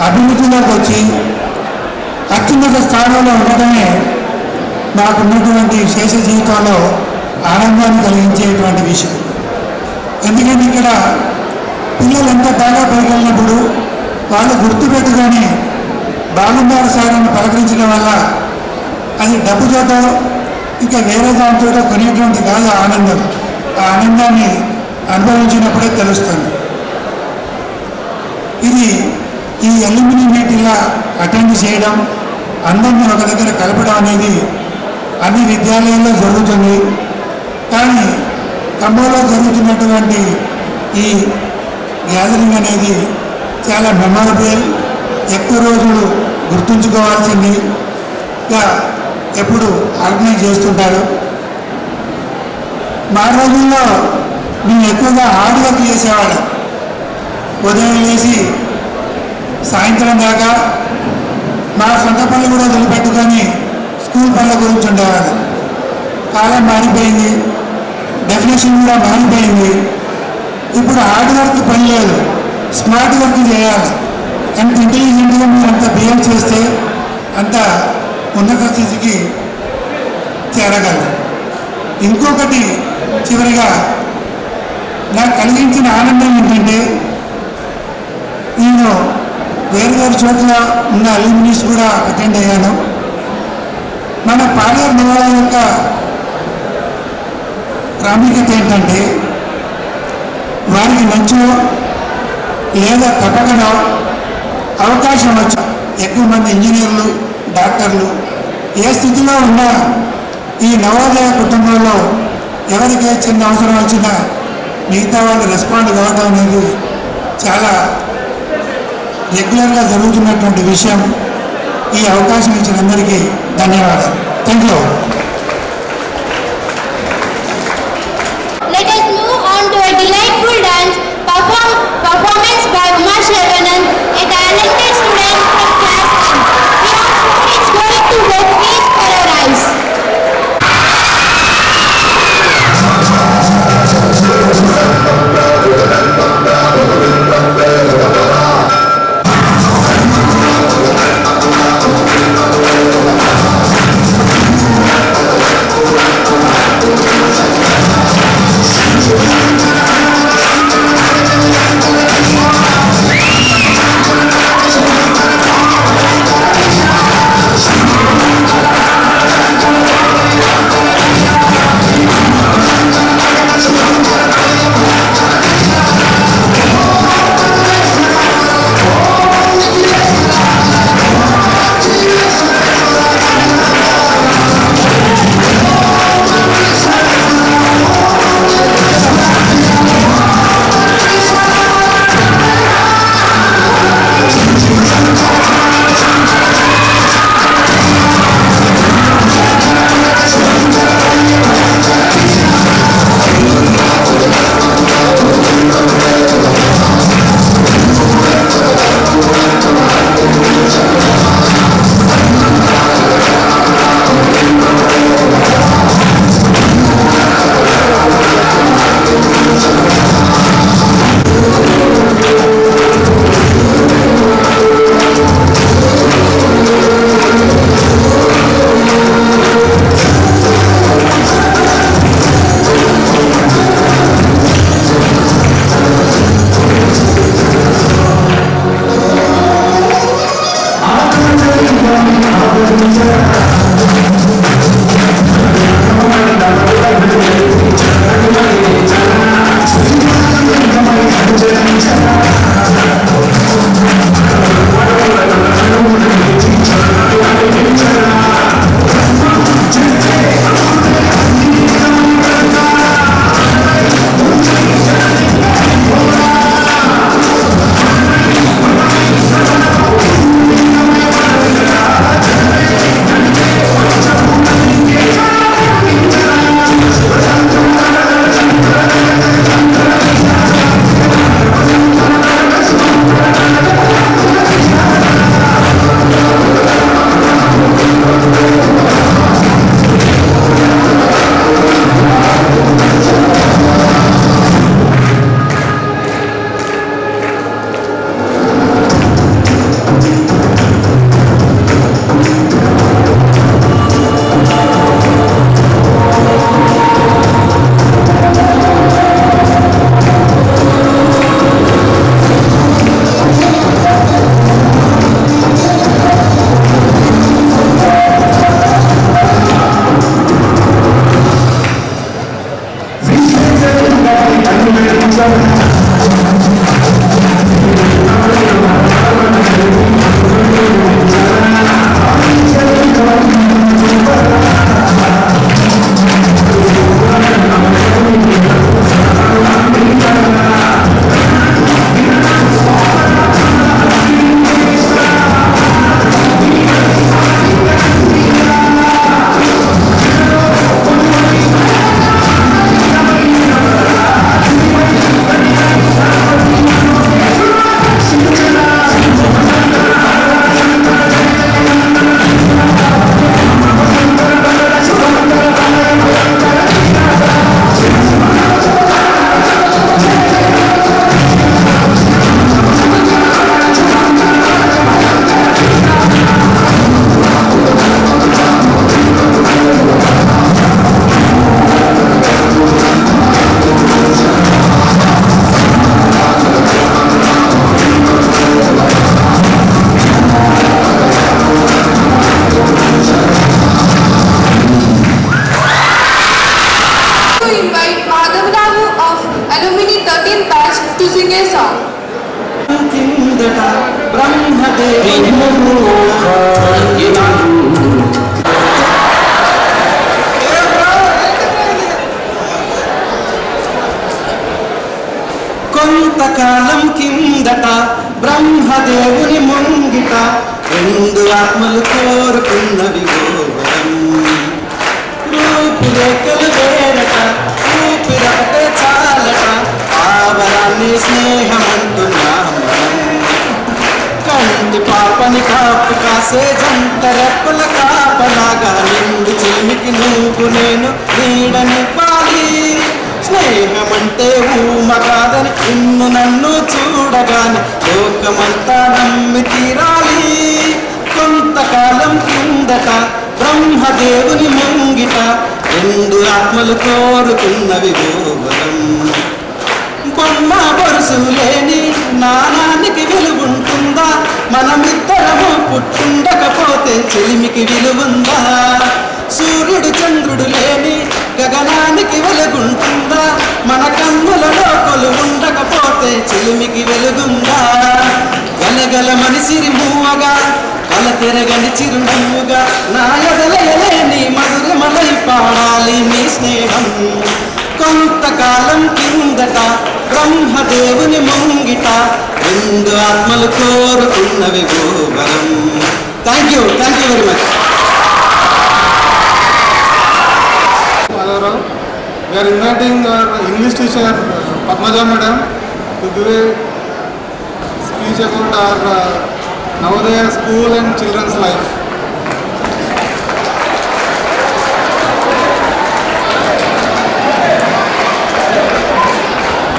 అభివృద్ధిలోకి వచ్చి అత్యున్నత స్థానంలో ఉండటమే మాకున్నటువంటి శేష జీవితంలో ఆనందాన్ని కలిగించేటువంటి విషయం. ఎందుకంటే ఇక్కడ పిల్లలు ఎంత బాగా పైకెళ్ళినప్పుడు వాళ్ళు గుర్తుపెట్టుకొని బాగున్నారు సార్ అని పలకరించడం వల్ల అది డబ్బు చోట ఇంకా వేరే దాంతో కొనేటువంటి కాదు ఆనందం. ఆ ఆనందాన్ని అనుభవించినప్పుడే తెలుస్తుంది. ఇది ఈ అల్యూమినియం మీట్ ఇలా అటెండ్ చేయడం, అందరినీ ఒక దగ్గర కలపడం అనేది అన్ని విద్యాలయాల్లో జరుగుతుంది. కానీ ఖమ్మంలో జరుగుతున్నటువంటి ఈ గ్యాదరింగ్ అనేది చాలా మెమొరబుల్, ఎక్కువ రోజులు గుర్తుంచుకోవాల్సిందిగా ఎప్పుడు ఆర్గనైజ్ చేస్తుంటారు. మా రోజుల్లో మేము ఎక్కువగా హార్డ్ వర్క్ చేసేవాళ్ళం. ఉదయం లేచి సాయంత్రం దాకా మా సొంత పనులు కూడా వదిలిపెట్టుకొని స్కూల్ పనుల గురించి ఉండేవాళ్ళం. కాలం మారిపోయింది, డెఫినేషన్ కూడా మారిపోయింది. ఇప్పుడు హార్డ్ వర్క్ పని లేదు, స్మార్ట్ వర్క్ చేయాలి. ఎంత ఇంటెలిజెంట్గా మీరు అంత బిహేవ్ చేస్తే అంత ఉన్నత స్థితికి చేరగలరు. ఇంకొకటి చివరిగా నాకు కలిగించిన ఆనందం ఏంటంటే నేను వేరు వేరు చోట్ల ఉన్న అల్యూమినీస్ కూడా అటెండ్ అయ్యాను. మన పాలేరు నవోదయ యొక్క ప్రాముఖ్యత ఏంటంటే వారికి నచ్చో లేదా తప్పకనో అవకాశం వచ్చా ఎక్కువ మంది ఇంజనీర్లు, డాక్టర్లు ఏ స్థితిలో ఉన్నా ఈ నవోదయ కుటుంబంలో ఎవరికి చిన్న అవసరం వచ్చినా మిగతా వాళ్ళు రెస్పాండ్ కావడం అనేది చాలా రెగ్యులర్గా జరుగుతున్నటువంటి విషయం. ఈ అవకాశం ఇచ్చిన అందరికీ ధన్యవాదాలు. Thank you. Let us move on to a delightful dance performance by Uma Shravanand, a talented student from class 10. It's going to work feast for our eyes. కిందట బ్రహ్మదేవుని ముంగిట రెండు ఆత్మలు కోరుకున్నవి గోవరం రూపురేఖలు వేరట ఊపిరటే చాలట ఆవరాన్ని స్నేహమంటున్నాం కంటి పాపని కాపు కాసే జంట రెప్పల కాపలాగా నిండు చెలిమికి నువ్వు నేను నీడనివ్వాలి స్నేహమంటే ఊమ కాదని నిన్ను నన్ను చూడగానే లోకమంతా నమ్మి తీరాలి కొంతకాలం కిందట బ్రహ్మదేవుని ముంగిట రెండు ఆత్మలు కోరుకున్నవి గోవరం బొమ్మ బొరుసు లేని నానానికి విలువుంటుందా మనమిద్దరము పుట్టుండకపోతే చెలిమికి విలువుందా సూర్యుడు చంద్రుడు లేని గగనానికి వెలుగుంటుందా మన కన్నులలో కొలువుండకపోతే చెలిమికి వెలుగుందా గలగల మనిసిరి మూవగా కల తిరగని చిరునవ్వుగా నా ఎదలయలేని మధురమలై పాడాలి మీ స్నేహం కొంతకాలం కిందట బ్రహ్మదేవుని ముంగిట రెండు ఆత్మలు కోరుకున్నవి గోవరం thank you very much. We are inviting our English teacher Padmaja madam to give a speech about our Navodaya school and children's life.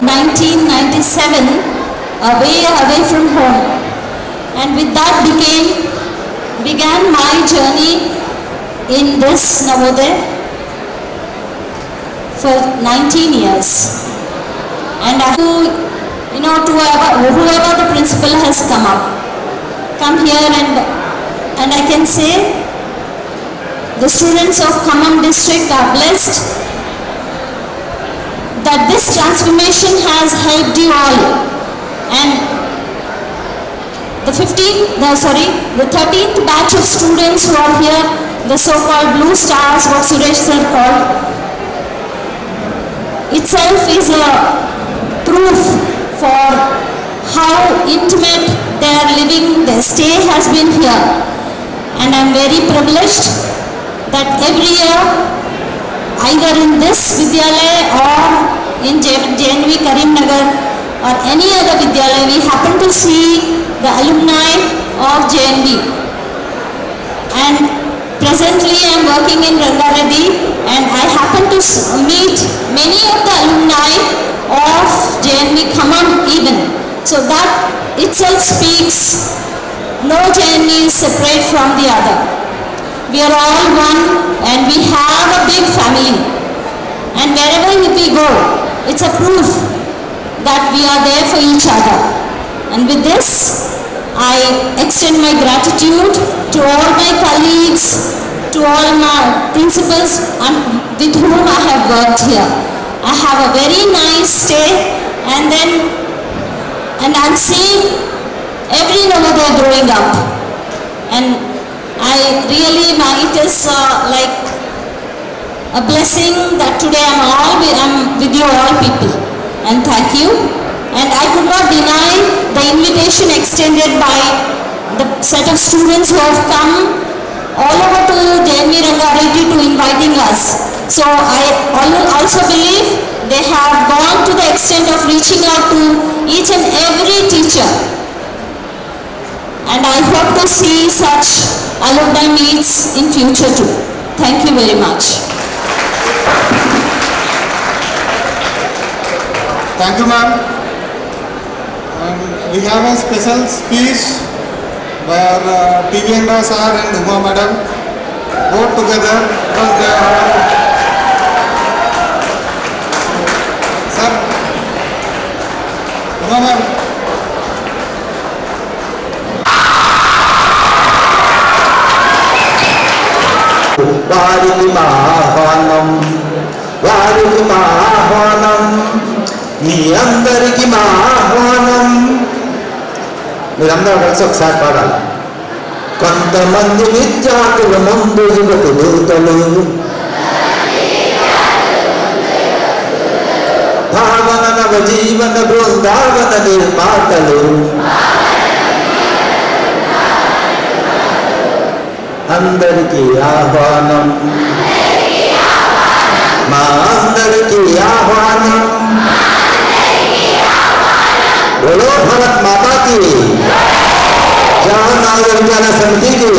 (1997) away from home, and with that began my journey in this Navodaya for 19 years. And to whoever the principal has come here, and I can say the students of Khammam district are blessed that this transformation has helped you all. And the 13th batch of students who are here, the so-called Blue Stars, what Suresh sir called, itself is a proof for how intimate their living, their stay has been here. And I am very privileged that every year, either in this Vidyalaya or in JNV Karimnagar or any other Vidyalaya, we happen to see the alumni of JNV. And presently I am working in Rangareddy, and I happen to meet many of the alumni of JNV Khammam even. So that itself speaks, no JNV is separate from the other. We are all one and we have a big family. And wherever we go, it's a proof that we are there for each other. And with this, I extend my gratitude to all my colleagues, to all my principals with whom I have worked here. I have a very nice stay, and I'm seeing every Navodaya growing up. And it is like a blessing that today I'm with you all people. And thank you. And I could not deny the invitation extended by the set of students who have come all over to JNV Rangareddy to inviting us. So I also believe they have gone to the extent of reaching out to each and every teacher. And I hope to see such alumni meets in future too. Thank you very much. Thank you, ma'am. We have a special speech by our TVNR sir and Uma madam, both together, because they are sir, Uma ma'am. వారికి మా ఆహ్వానం మీ అందరికి మా ఆహ్వానం. మీరందరూ కలిసి ఒకసారి పాడాలి. కొంతమంది విద్యార్థుల ముందు యువత దూతలు, భావన నవ జీవన బృందావన నిర్మాతలు, అందరికీ ఆహ్వానం, మా అందరికీ ఆహ్వానం. बोलो भारत माता की, जवाहर नवोदय विद्यालय समिति की,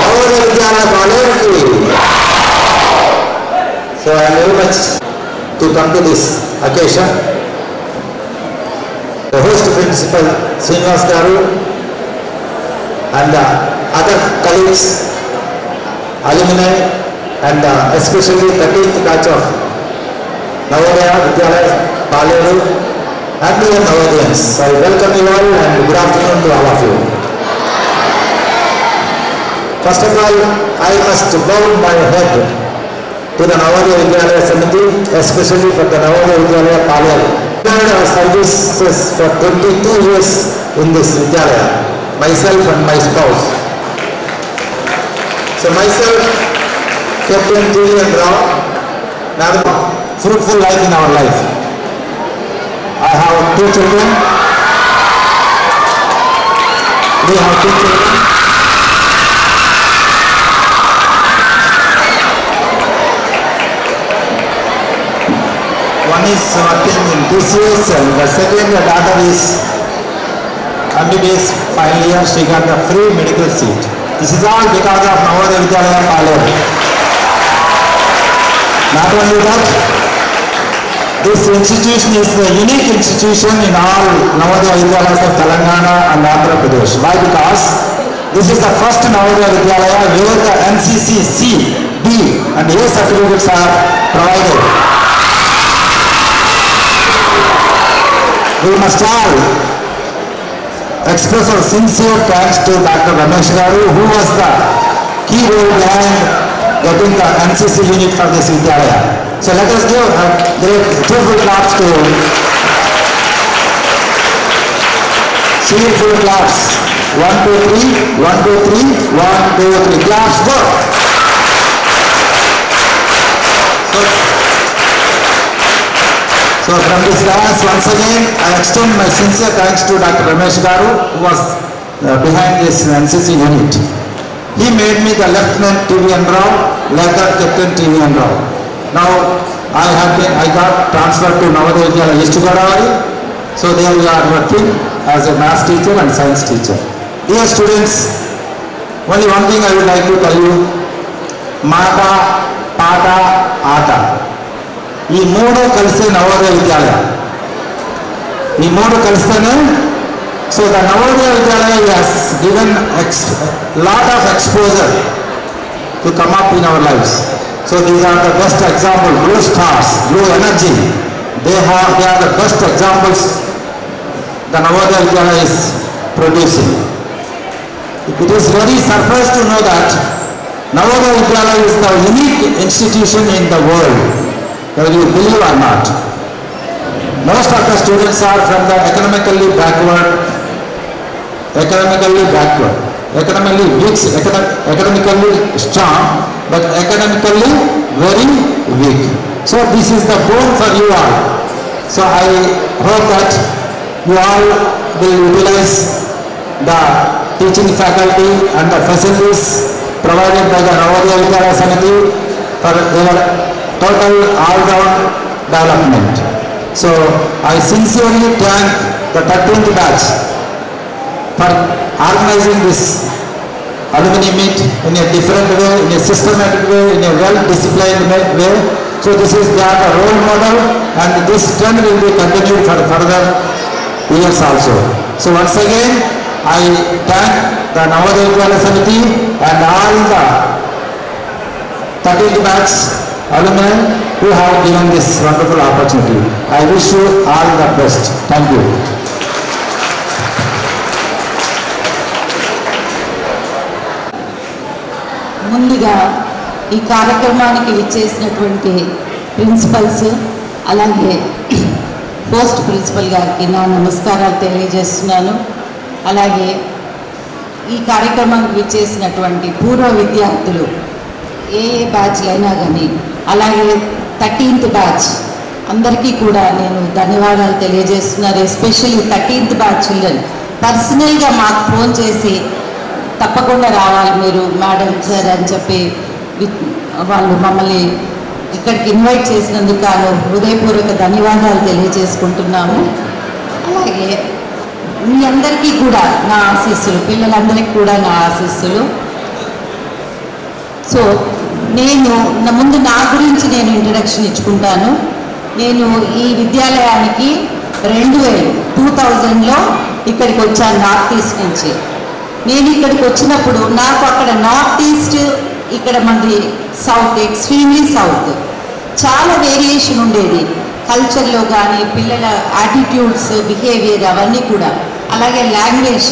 नवोदय विद्यालय कॉलेज की. So I am very much to come to this occasion. The host principal Srinivas Garu and the other colleagues, alumni, and especially 13th batch of Navodaya Vidyalaya Paleru and your Navodayans. I welcome you all and good afternoon to all of you. First of all, I must bow my head to the Navodaya Vidyalaya Samiti, especially for the Navodaya Vidyalaya Paleru. I have done services for 22 years in this Vidyalaya, myself and my spouse. So myself, Captain T.V.N. Rao, have a fruitful life in our life. I have 2 children. We have 2 children. One is working in TCS and the second daughter is MBBS final year. She got the free medical seat. This is all because of Navodaya Vidyalaya Paleru. Not only that, this institution is a unique institution in all Navodaya Vidyalayas of Telangana and Andhra Pradesh. Why? Because this is the first Navodaya Vidyalaya where the NCC C, D and A certificates are provided. We must all express our sincere thanks to Dr. Ramesh Garu, who was the key role behind getting the NCC unit for this Vidyalaya. So let us give a great cheerful claps to cheerful claps. 1, 2, 3, 1, 2, 3, 1, 2, 3. Claps, go. So from this dance, once again, I extend my sincere thanks to Dr. Ramesh Garu, who was behind this NCC unit. He made me the Lieutenant T.V.N. Rao, later Captain T.V.N. Rao. Now I got transferred to Navodaya Vidyalaya East Godavari. So there we are working as a maths teacher and science teacher. Dear students, only one thing I would like to tell you: Mata, Pata, Ata. ఈ మూడు కలిసే నవోదయ విద్యాలయ. ఈ మూడు కలిస్తేనే. So the Navodaya Vidyalaya has given lot of exposure to come up in our lives. So these are the best examples. Blue stars, blue energy. They are the best examples the Navodaya Vidyalaya is producing. It is very surprised to know that Navodaya Vidyalaya is the unique institution in the world. Whether you believe or not. Most of the students are from the economically backward, economically weak, economically strong, but academically very weak. So this is the boon for you all. So I hope that you all will utilize the teaching faculty and the facilities provided by the Navodaya Vidyalaya Samiti for their total all-round development. So I sincerely thank the 13th batch for organizing this alumni meet in a different way, in a systematic way, in a well-disciplined way. So this is their role model, and this trend will be continued for further years also. So once again, I thank the Navodaya Vidyalaya Samiti and all the 13th batch alumni who have given this wonderful opportunity. I wish you all the best. Thank you. ముందుగా ఈ కార్యక్రమానికి విచ్చేసినటువంటి principles అలాగే post principal గారికి నా నమస్కారాలు తెలియజేస్తున్నాను. అలాగే ఈ కార్యక్రమానికి విచ్చేసినటువంటి పూర్వ విద్యార్థులు ఏ బ్యాచ్లైనా కానీ, అలాగే 13th బ్యాచ్ అందరికీ కూడా నేను ధన్యవాదాలు తెలియజేస్తున్నాను. ఎస్పెషల్లీ 13th బ్యాచ్ చిల్డ్రన్ పర్సనల్గా మాకు ఫోన్ చేసి తప్పకుండా రావాలి మీరు మేడం సార్ అని చెప్పి వాళ్ళు మమ్మల్ని ఇక్కడికి ఇన్వైట్ చేసినందుకు హృదయపూర్వక ధన్యవాదాలు తెలియజేసుకుంటున్నాము. అలాగే మీ అందరికీ కూడా నా ఆశీస్సులు, పిల్లలందరికీ కూడా నా ఆశీస్సులు. సో నేను ముందు నా గురించి నేను ఇంట్రడక్షన్ ఇచ్చుకుంటాను. నేను ఈ విద్యాలయానికి 2000లో ఇక్కడికి వచ్చాను నార్త్ ఈస్ట్ నుంచి. నేను ఇక్కడికి వచ్చినప్పుడు నాకు అక్కడ నార్త్ ఈస్ట్, ఇక్కడ మనది సౌత్, ఎక్స్ట్రీమ్లీ సౌత్, చాలా వేరియేషన్ ఉండేది కల్చర్లో కానీ, పిల్లల యాటిట్యూడ్స్, బిహేవియర్ అవన్నీ కూడా, అలాగే లాంగ్వేజ్.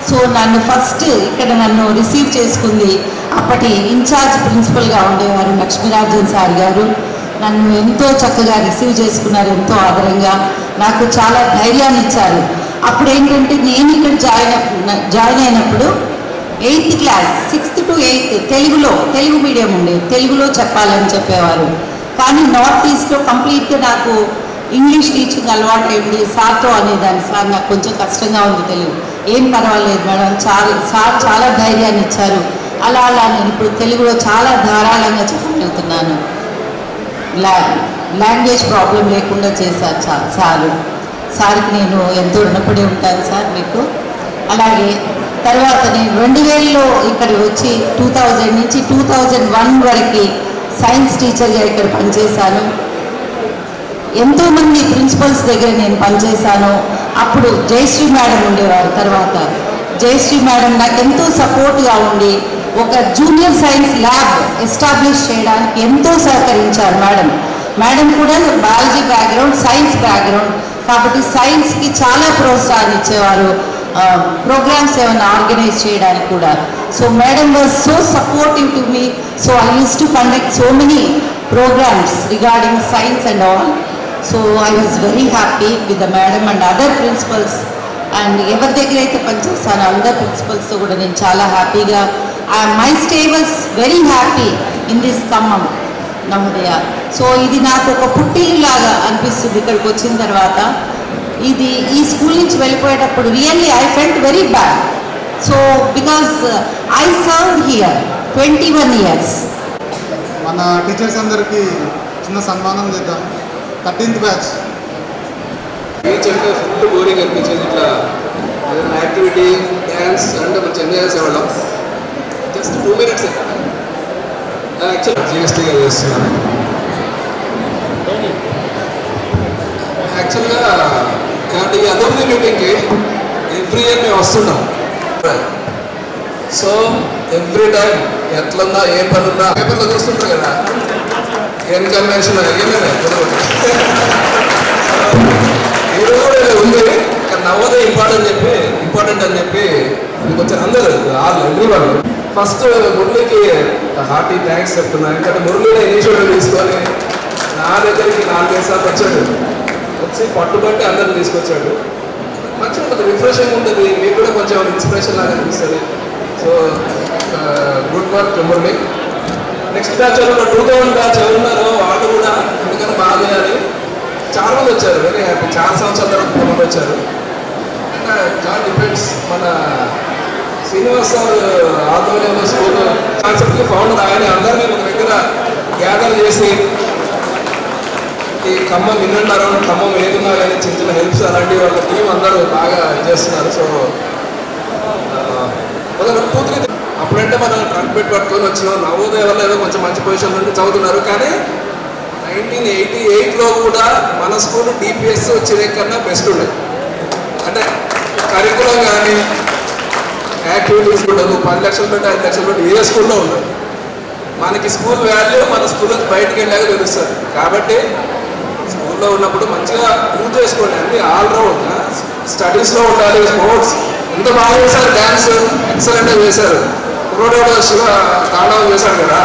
సో నన్ను ఫస్ట్ ఇక్కడ నన్ను రిసీవ్ చేసుకుంది అప్పటి ఇన్ఛార్జ్ ప్రిన్సిపల్గా ఉండేవారు లక్ష్మీరాజన్ సార్ గారు. నన్ను ఎంతో చక్కగా రిసీవ్ చేసుకున్నారు, ఎంతో ఆదరంగా నాకు చాలా ధైర్యాన్ని ఇచ్చారు. అప్పుడు ఏంటంటే నేను ఇక్కడ జాయిన్ అయినప్పుడు 8th class 6th to 8th Telugu medium ఉండేది, తెలుగులో చెప్పాలని చెప్పేవారు. కానీ నార్త్ ఈస్ట్లో కంప్లీట్గా నాకు ఇంగ్లీష్ టీచింగ్ అలవాటు అయింది. సార్తో అనేదాన్ని, సార్ నాకు కొంచెం కష్టంగా ఉంది తెలుగు, ఏం పర్వాలేదు మేడం, సార్ చాలా ధైర్యాన్ని ఇచ్చారు. అలా నేను ఇప్పుడు తెలుగులో చాలా ధారాళంగా చెప్పగలుగుతున్నాను. లాంగ్వేజ్ ప్రాబ్లం లేకుండా చేశారు సార్కి నేను ఎంతో రుణపడి ఉంటాను సార్ మీకు. అలాగే తర్వాత నేను 2000లో ఇక్కడ వచ్చి 2000 నుంచి 2001 వరకు సైన్స్ టీచర్గా ఇక్కడ పనిచేశాను. ఎంతోమంది ప్రిన్సిపల్స్ దగ్గర నేను పనిచేశాను. అప్పుడు జయశ్రీ మేడం ఉండేవారు. తర్వాత జయశ్రీ మేడం నాకు ఎంతో సపోర్ట్గా ఉండి ఒక జూనియర్ సైన్స్ ల్యాబ్ ఎస్టాబ్లిష్ చేయడానికి ఎంతో సహకరించారు మేడం కూడా బయాలజీ బ్యాక్గ్రౌండ్, సైన్స్ బ్యాక్గ్రౌండ్ కాబట్టి సైన్స్కి చాలా ప్రోత్సాహం ఇచ్చేవారు, ప్రోగ్రామ్స్ ఏమైనా ఆర్గనైజ్ చేయడానికి కూడా. So madam was so supportive to me. So I use to conduct so many programmes regarding science and all. So I was very happy with the madam and other principals. And ఎవరి దగ్గర అయితే పనిచేస్తానో అందర్ ప్రిన్సిపల్స్తో కూడా నేను చాలా హ్యాపీగా, my stay was very happy in this Khammam Navodaya. So ఇది నాకు ఒక పుట్టిల్లులాగా అనిపిస్తుంది ఇక్కడికి వచ్చిన తర్వాత. ఈ స్కూల్ నుంచి వెళ్ళిపోయేటప్పుడు really I felt very bad. So because I served here 21 years. మన టీచర్స్ అందరికీ చిన్న సన్మానం చేద్దాం. 13th batch. టీచర్గా ఫుల్ బోరింగ్ అనిపించేది. ఇట్లా ఏదైనా యాక్టివిటీ, డ్యాన్స్ అంటే మంచి ఎంజాయ్ చేసేవాళ్ళం. జస్ట్ 2 minutes యాక్చువల్గా జిఎస్టీగా చేస్తున్నాను. యాక్చువల్గా ఈ అదొమ్ని మీటింగ్కి ఎవ్రీ ఇయర్ మేము వస్తున్నాం. సో ఎవ్రీ టైం ఎట్లున్నా ఏ పని ఉన్నా పేపర్లో చూస్తుంటారు కదా, ఇన్కన్వెన్షన్ ఏమైనా ఈరోజు కూడా ఉంది. నవోదయ ఇంపార్టెంట్ అని చెప్పి కొంచెం అందరూ ఎవ్రీ వాళ్ళు ఫస్ట్ మురళికి హార్టీ థ్యాంక్స్ చెప్తున్నాను. ఎందుకంటే మురళిని ఇనిషియేటివ్ తీసుకొని నా దగ్గరికి 4-5 సార్లు వచ్చాడు. వచ్చి పట్టుబట్టి అందరిని తీసుకొచ్చాడు. మంచిగా ఉంటుంది, రిఫ్రెషింగ్ ఉంటుంది, మీకు కూడా కొంచెం ఇన్స్పిరేషన్ లాగా అనిపిస్తుంది. So good work Murali. Next batch వాళ్ళు 2000 బ్యాచ్ ఎవరున్నారో వాళ్ళు కూడా ఎందుకని బాగా చేయాలి. చాలా మంది వచ్చారు, వెరీ హ్యాపీ. చాలా సంవత్సరాల తర్వాత కొంతమంది వచ్చారు. చాలా డిపెండ్స్. మన శ్రీనివాస్ సార్ ఆధ్వర్యంలో స్కూల్ కాన్సెప్ట్కి ఫౌండర్ ఆయన, అందరినీ ఒక దగ్గర గ్యాదర్ చేసి ఈ ఖమ్మం విన్నున్నారు, ఖమ్మం ఏదున్నా కానీ చిన్న చిన్న హెల్ప్స్ అలాంటివి వాళ్ళ టీం అందరూ బాగా చేస్తున్నారు. సో ఒక 2-3 అప్పుడంటే మనం ట్రంక్ పెట్టి పట్టుకొని వచ్చినాం. నవోదయ వల్ల ఏదో కొంచెం మంచి పొజిషన్ నుండి చదువుతున్నారు. కానీ 1988లో కూడా మన స్కూల్ డిపిఎస్ వచ్చేదే కన్నా బెస్ట్ ఉండేది. అంటే కరికులం కానీ యాక్టివిటీస్ ఉండదు. 10 లక్షలు పెట్టి 5 లక్షలు పెట్టి ఏ స్కూల్లో ఉండదు. మనకి స్కూల్ వాల్యూ మన స్కూల్ నుంచి బయటకు వెళ్ళాక తెలుస్తుంది. కాబట్టి స్కూల్లో ఉన్నప్పుడు మంచిగా యూజ్ చేసుకోండి. అన్ని ఆల్రౌండ్ స్టడీస్లో ఉండాలి. స్పోర్ట్స్ ఎంత బాగా చేశారు, డ్యాన్స్ ఎక్సలెంట్గా చేశారు. కుర్రోడు శివ తాండవం చేశాడు కదా,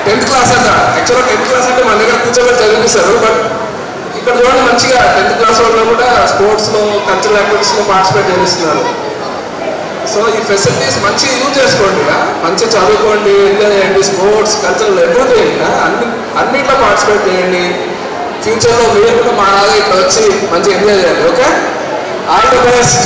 10th క్లాస్ అంట. యాక్చువల్గా 10th క్లాస్ అంటే మన దగ్గర కూర్చోబెట్టి చదివిస్తారు. బట్ ఇక్కడ చూడండి మంచిగా 10th క్లాస్ వాళ్ళు కూడా స్పోర్ట్స్లో, కల్చరల్ యాక్టివిటీస్లో పార్టిసిపేట్ చేస్తున్నారు. సో ఈ ఫెసిలిటీస్ మంచిగా యూజ్ చేసుకోండి, మంచిగా చదువుకోండి, ఎంజాయ్ చేయండి. స్పోర్ట్స్, కల్చరల్ ఎవ్రీథింగ్ అన్నిట్లో పార్టిసిపేట్ చేయండి. ఫ్యూచర్లో మీరు కూడా మా లాగా ఇక్కడ వచ్చి మంచిగా ఎంజాయ్ చేయాలి. Okay, all the best.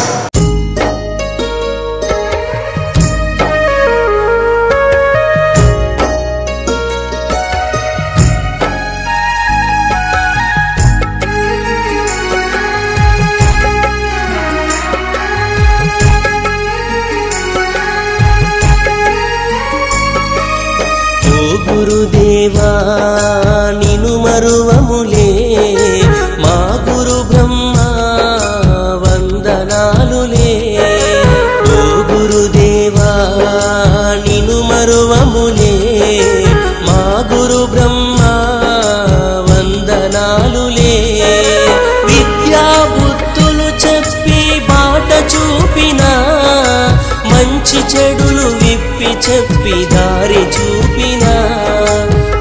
గురుదేవా నిను మరువములే మా గురు బ్రహ్మ వందనాలులే ఓ గురుదేవా నిను మరువములే మా గురు బ్రహ్మ వందనాలులే విద్యా బుద్ధులు చెప్పి బాట చూపిన మంచి చెడులు విప్పి చెప్పి దారి చూపిన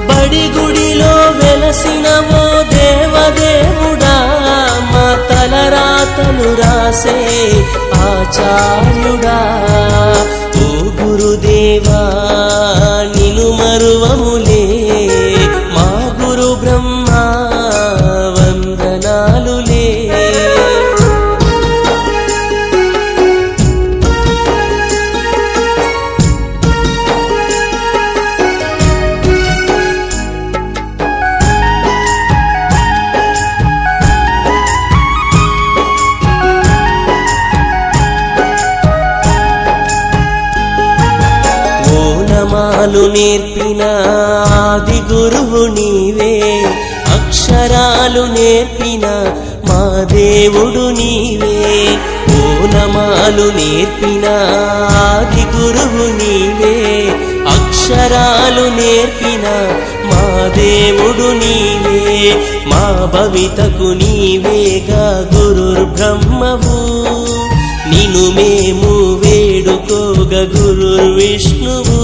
బడి గుడిలో వెలసిన ఓ దేవదేవుడా మా తలరాతను రాసే ఆచార్యుడా ఓ గురుదేవా నిను మరువములే మా గురు బ్రహ్మ వందనాలులే ఓనమాలు నేర్పిన ఆది గురువు నీవే అక్షరాలు నేర్పిన మా దేవుడు నీవే ఓనమాలు నేర్పిన ఆది గురువు నీవే అక్షరాలు నేర్పిన మా దేవుడు నీవే మా భవితకు నీవేగా గురుర్బ్రహ్మవు నిను మేము వేడుకోగ గురుర్విష్ణువు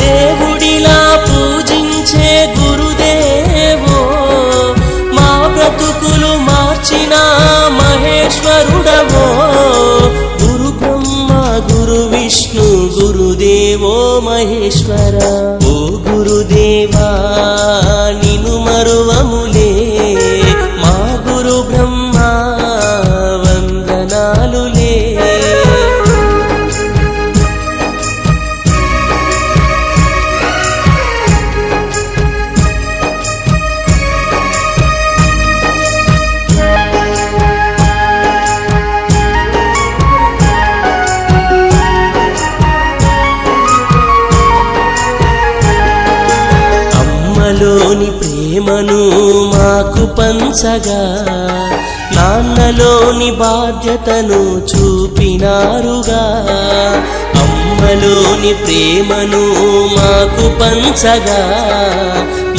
దేవుడిలా పూజించే గురుదేవో మా బ్రతుకులు మార్చిన మహేశ్వరుడవో గురు బ్రహ్మ గురు విష్ణు గురుదేవో మహేశ్వర ఓ గురుదేవా నిను మరువములే మా గురు బ్రహ్మ వందనాలులే అమ్మలోని ప్రేమను మాకు పంచగా నాన్నలోని బాధ్యతను చూపినారుగా అమ్మలోని ప్రేమను మాకు పంచగా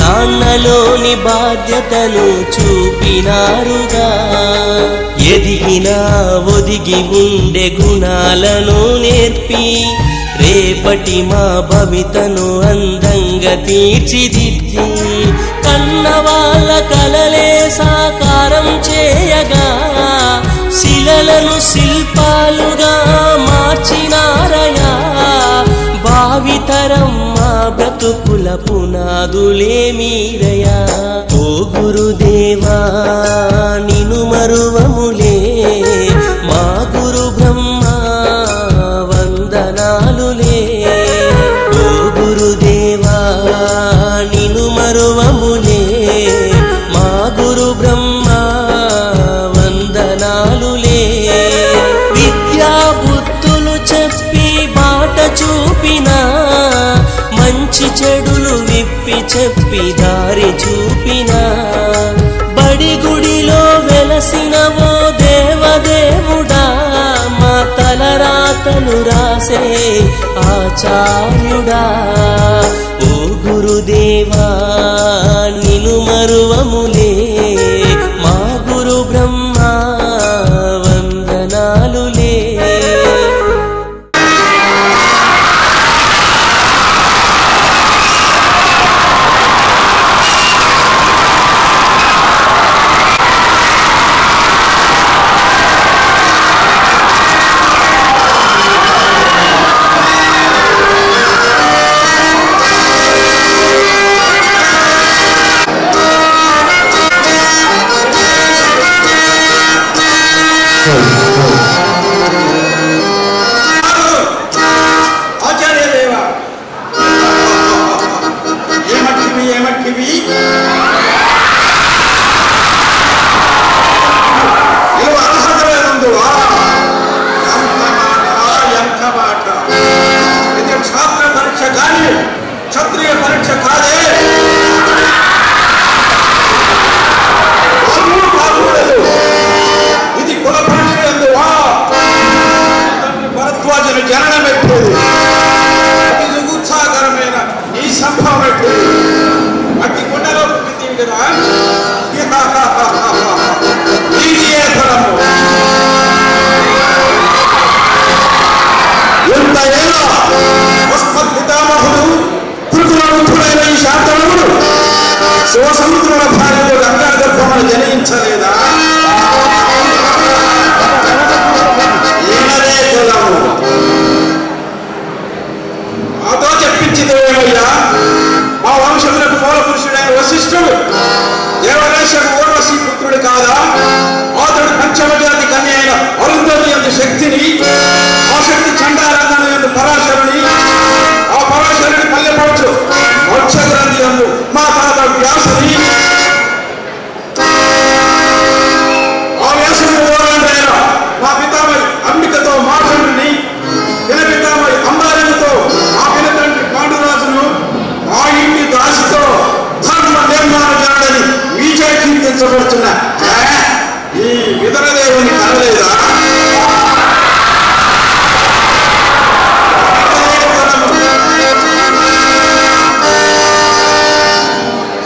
నాన్నలోని బాధ్యతను చూపినారుగా ఎదిగినా ఒదిగి ఉండే గుణాలను నేర్పి రేపటి మా భవితను అందంగా తీర్చిదిద్ది కన్నవాళ్ళ కలలే సాకారం చేయగా శిలలను శిల్పాలుగా మార్చినారయా భావితరం మా బ్రతుకుల పునాదులే మీరయా ఓ గురుదేవా నిను మరువములే మా గురు బ్రహ్మ వందనాలులే ఓ గురుదేవా నిను మరువములే మా గురు బ్రహ్మ వందనాలులే విద్యా బుద్ధులు చెప్పి బాట చూపిన మంచి చెడులు విప్పి చెప్పి దారి చూపిన బడి గుడిలో వెలసిన ఓ దేవదేవుడా మా తలరాతను రాసే ఆచార్యుడా ఓ గురుదేవా నిను మరువములే మా గురు బ్రహ్మ వందనాలులే శాంతనముడు శివసముద్రుల భార్యతో గంగా గర్భమును జనించలేదా? ఈయనదే కులము. మాతో చెప్పించిందేమయ్యా, మా వంశములకు మూల పురుషుడైన వశిష్ఠుడు దేవదేశకు ఊర్వశీ పుత్రుడు కాదా? అతడు పంచమజాతి కన్య అయిన అరుంధతి యొక్క శక్తిని, ఆ శక్తి చండాలందను ఎందు పరాశరుని, ఆ పరాశరుని పల్లెపరచు మోక్షగ్రంథి ఎందు మా తాత వ్యాసుని, ఆ వ్యాసుని ఓరండైన మా పితామహి అంబికతో మా తండ్రిని, పిన పితామహి అంబాలికతో ఆ పిన తండ్రి పాండురాజును, ఆ ఇంటి దాసితో ధర్మ నిర్మాణ జరగని విజయ కీర్తించబడుతున్న ఈ విదరదేవుని కనలేదా?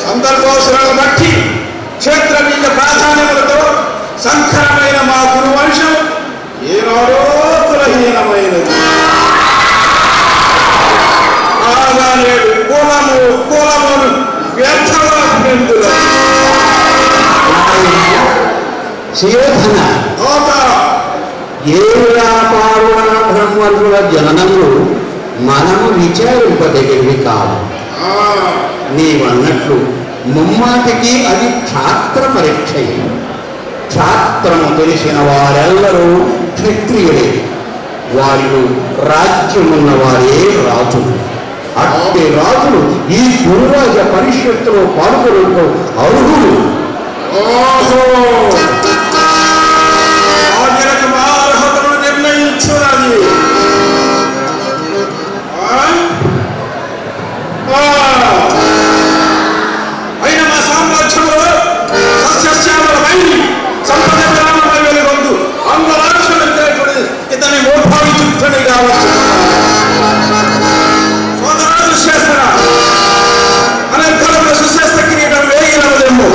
సందర్భోసరాలను బట్టి క్షేత్రబీజ ప్రాధాన్యములతో సంకరమైన మా గురువంశం ఏనాడో కులహీనమైనది. కాగా నేడు కులమును వ్యర్థవాదుల శివధన ఏమిరా పార్వణ బ్రహ్మరుల జననములు మనము విచారింపదగినవి కాదు. నీవన్నట్లు ముమ్మాటికి అది క్షాత్ర పరీక్ష. క్షాత్రము తెలిసిన వారెల్లరూ క్షత్రియులే, వారిలో రాజ్యమున్న వారే రాజులు. అట్టి రాజులు ఈ గురురాజ పరిషత్తులో పాల్గొనటం అర్హులు. అర్హతను నిర్ణయించున్నది. అయిన మా సామ్రాజ్యంలో సస్యశ్యామలమై సంపద గ్రామమై వెలుగొందు అంగరాక్షుడు ఇతని మోభావిచుక్తుని కావచ్చు. సోదరాలు శాస్త్ర అనంతరంలో సుశాస్త్ర కిరీటం వేగినవలేము.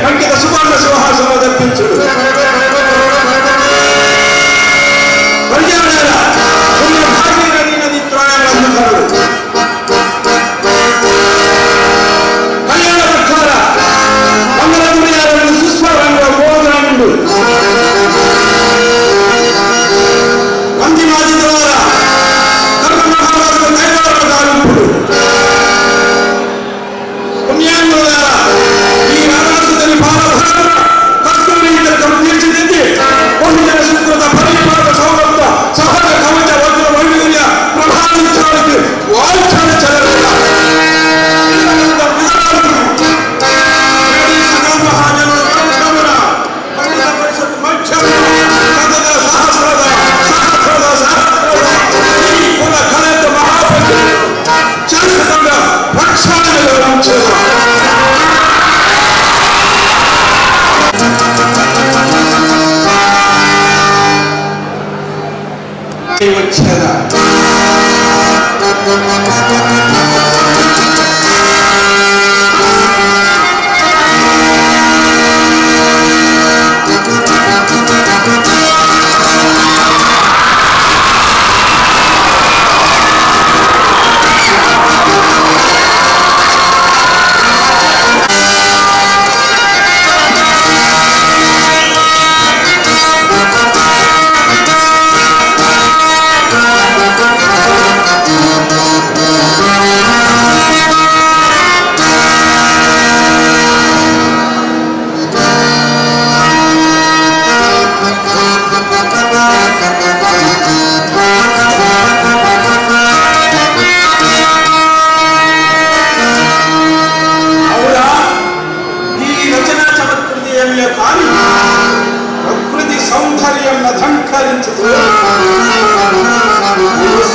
అంకిత సువర్ణ సింహాసనం దర్పించుడు. వచ్చేదా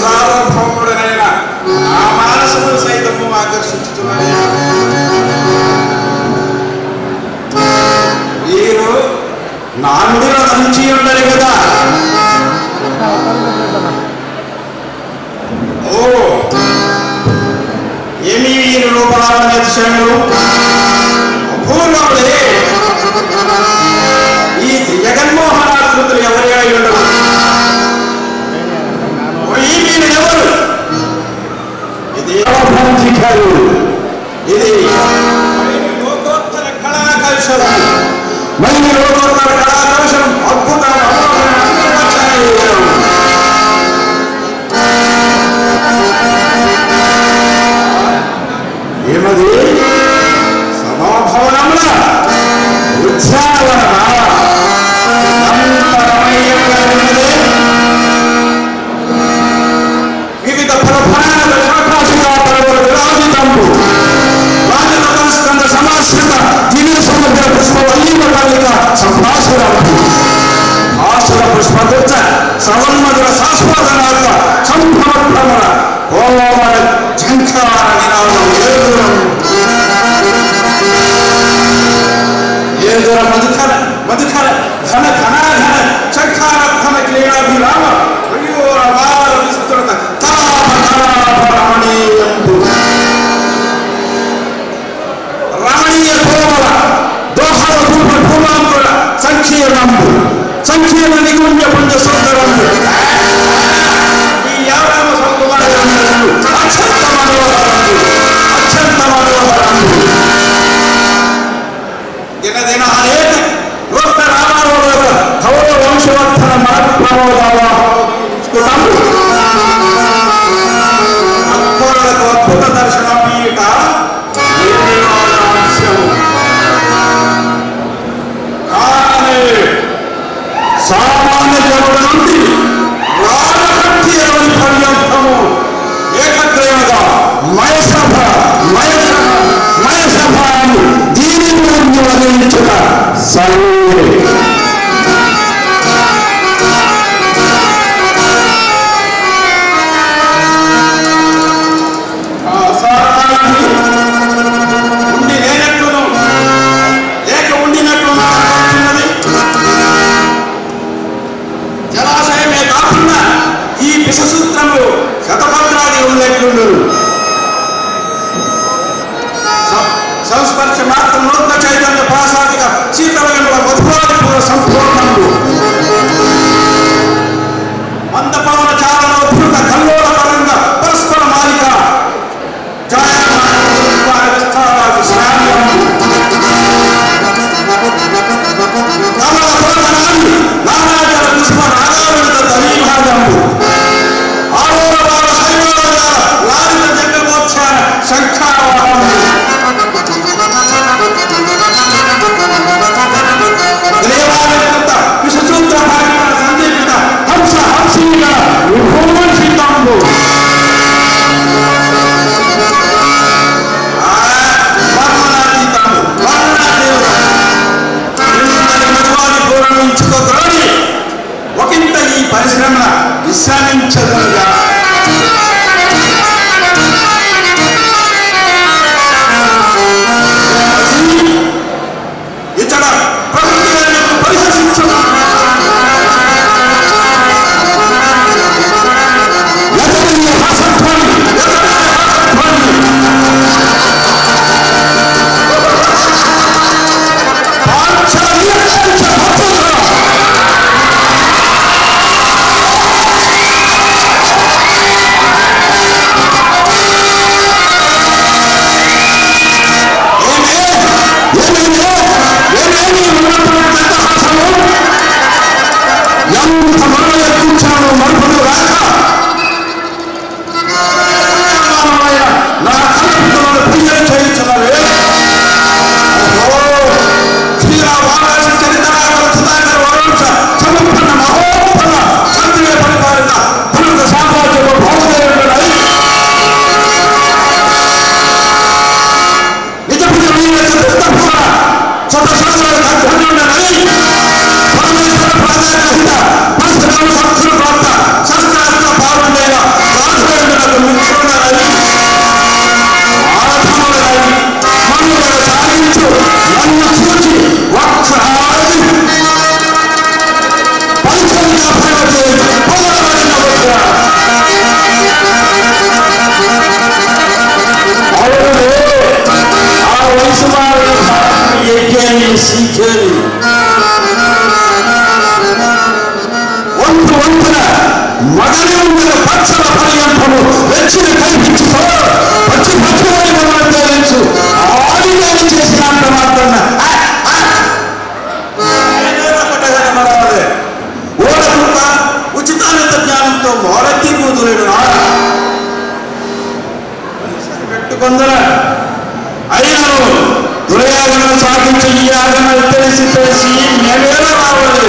సార్వభౌముడనైన ఆ మానసమును సైతము ఆకర్షించుతున్నది. వీరు నాలుగులో మంచి ఉండరు కదా. ఓ ఏమి వీరు రూపరాలని అతిశయములు అపూర్వములే. ఈ జగన్మోహనాకృతులు ఎవరి అయి ఉండవు. మధుకర ఘన ఘనాఘన చంఖారత్న క్రీడాభిరామ అపార విస్తృత రమణీయంబు రమణీయ కోమల దోహర రూప భూమాంకుల సంకీర్ణంబు సంకీర్ణ నిగుణ్య పుంజ సుందరంబు ఈ యావమ సంకుమారంబు అత్యంత మనోహరంబు దినదిన అనేక రూప రామారోగ కౌర వంశవర్ధన అక్బరులకు అద్భుత దర్శనం ఈట కానీ సామాన్య జనుల నుండి రాజకీయలోని పర్యంతము ఏకగ్రీవగా మయసభ దీనిని వదిలించుట సరే జలాశయమే కాకుండా ఈ విషసూత్రములు శతపత్రాది ఉండేట్లు సంస్పర్శ మాత్రం నూతన చైతన్య ప్రాసాదిక శీతలగండ్ల మధురాదిపూర సంపూర్ణములు మందపవన చారణోద్ధృత కల్లోల పరంగ పరస్పర మాలిక విస్తారాది శ్రావ్యము కమల భోజనాన్ని నానాజల పుష్ప నాగావిత దళీభాగము ఆరోరవార శైవాల లాలిత జగమోత్సాన శంఖావాహము దేవాలయంత విషసూత్ర భాగన సందీపిత హంస హంసీగణ విభూషితంబు వర్ణనాతీతము వర్ణనాదేవుడు మధువాది పూర్ణించుకోగలని ఒకంత ఈ పరిశ్రమ విశ్రామించదుగా ఇతడ ప్రకృతి పరిహసించు ఎంత మనలో ఎక్కించాను మరుపులు రాక నా కళ్ళ పూజలు చేయించున్నవే శ్రీరామారాజ చరిత్ర వరంశ సమర్పణ మహోపన్న క్షత్రియ పరిపాలన భరత సామ్రాజ్యంలో భౌమదేవుడై నిజ చతుర్థ స్వతశాస్త్ర ధన్యుడనై పరమేశ్వర ప్రాధాన్యత పరశురామ సంస్కృత ప్రాప్త శస్త్రాస్త్ర పారుండేల రాజులకు మిత్రుడనై ఆరాధనలై మనుగడ సాగించు నన్ను చూచి వక్షాది పంచంగా భగవతి పొగడబడిన ఆ వయసు వారి యజ్ఞాన్ని సీఖ్యాన్ని వంతున మగని ఉన్న పచ్చల పర్యంతము వెచ్చిన కల్పించుకో పచ్చి పచ్చమైన తెలుసు ఆడిగాని చేసినంత మాత్రం ఓడకుంట ఉచితానంత జ్ఞానంతో మోడెత్తి కూతులేడు సరిపెట్టుకుందర అయినను దుర్యాగన సాగించి ఈ ఆగమని తెలిసి మేమేలా రావాలి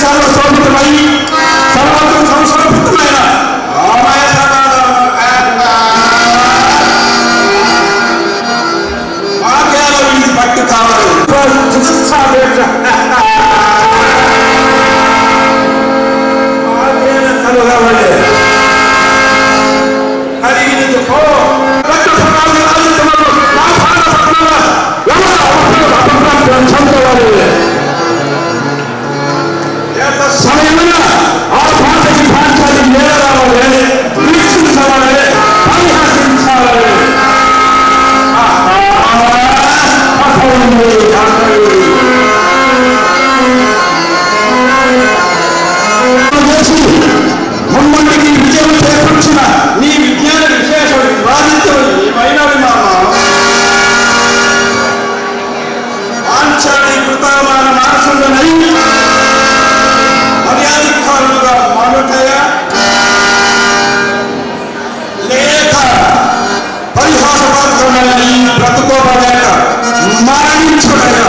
సర్వశోభితమై సర్వత్ర సంశోభితమైన రామాయ మాకేలో ఇది పట్టు కావాలి కలుగవలే అడిగినది పో మమ్మల్ని విజయం చేకూర్చిన నీ విజ్ఞాన విశేషం బాధిత్యం ఏమైనవి మామ ఆంచరీకృతమైన మనసుండనై మర్యాదకారులుగా మానుటయ లేక పరిహాసపాత్రమైన ఈ బ్రతుకోబలేక మరణించుడయ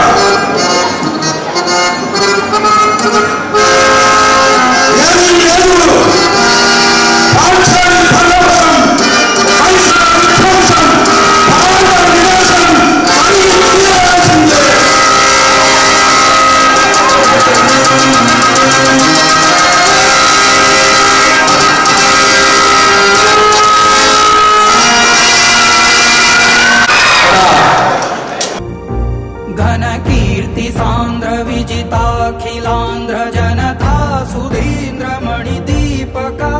अखिलांध्र जनता सुधींद्र मणिदीपका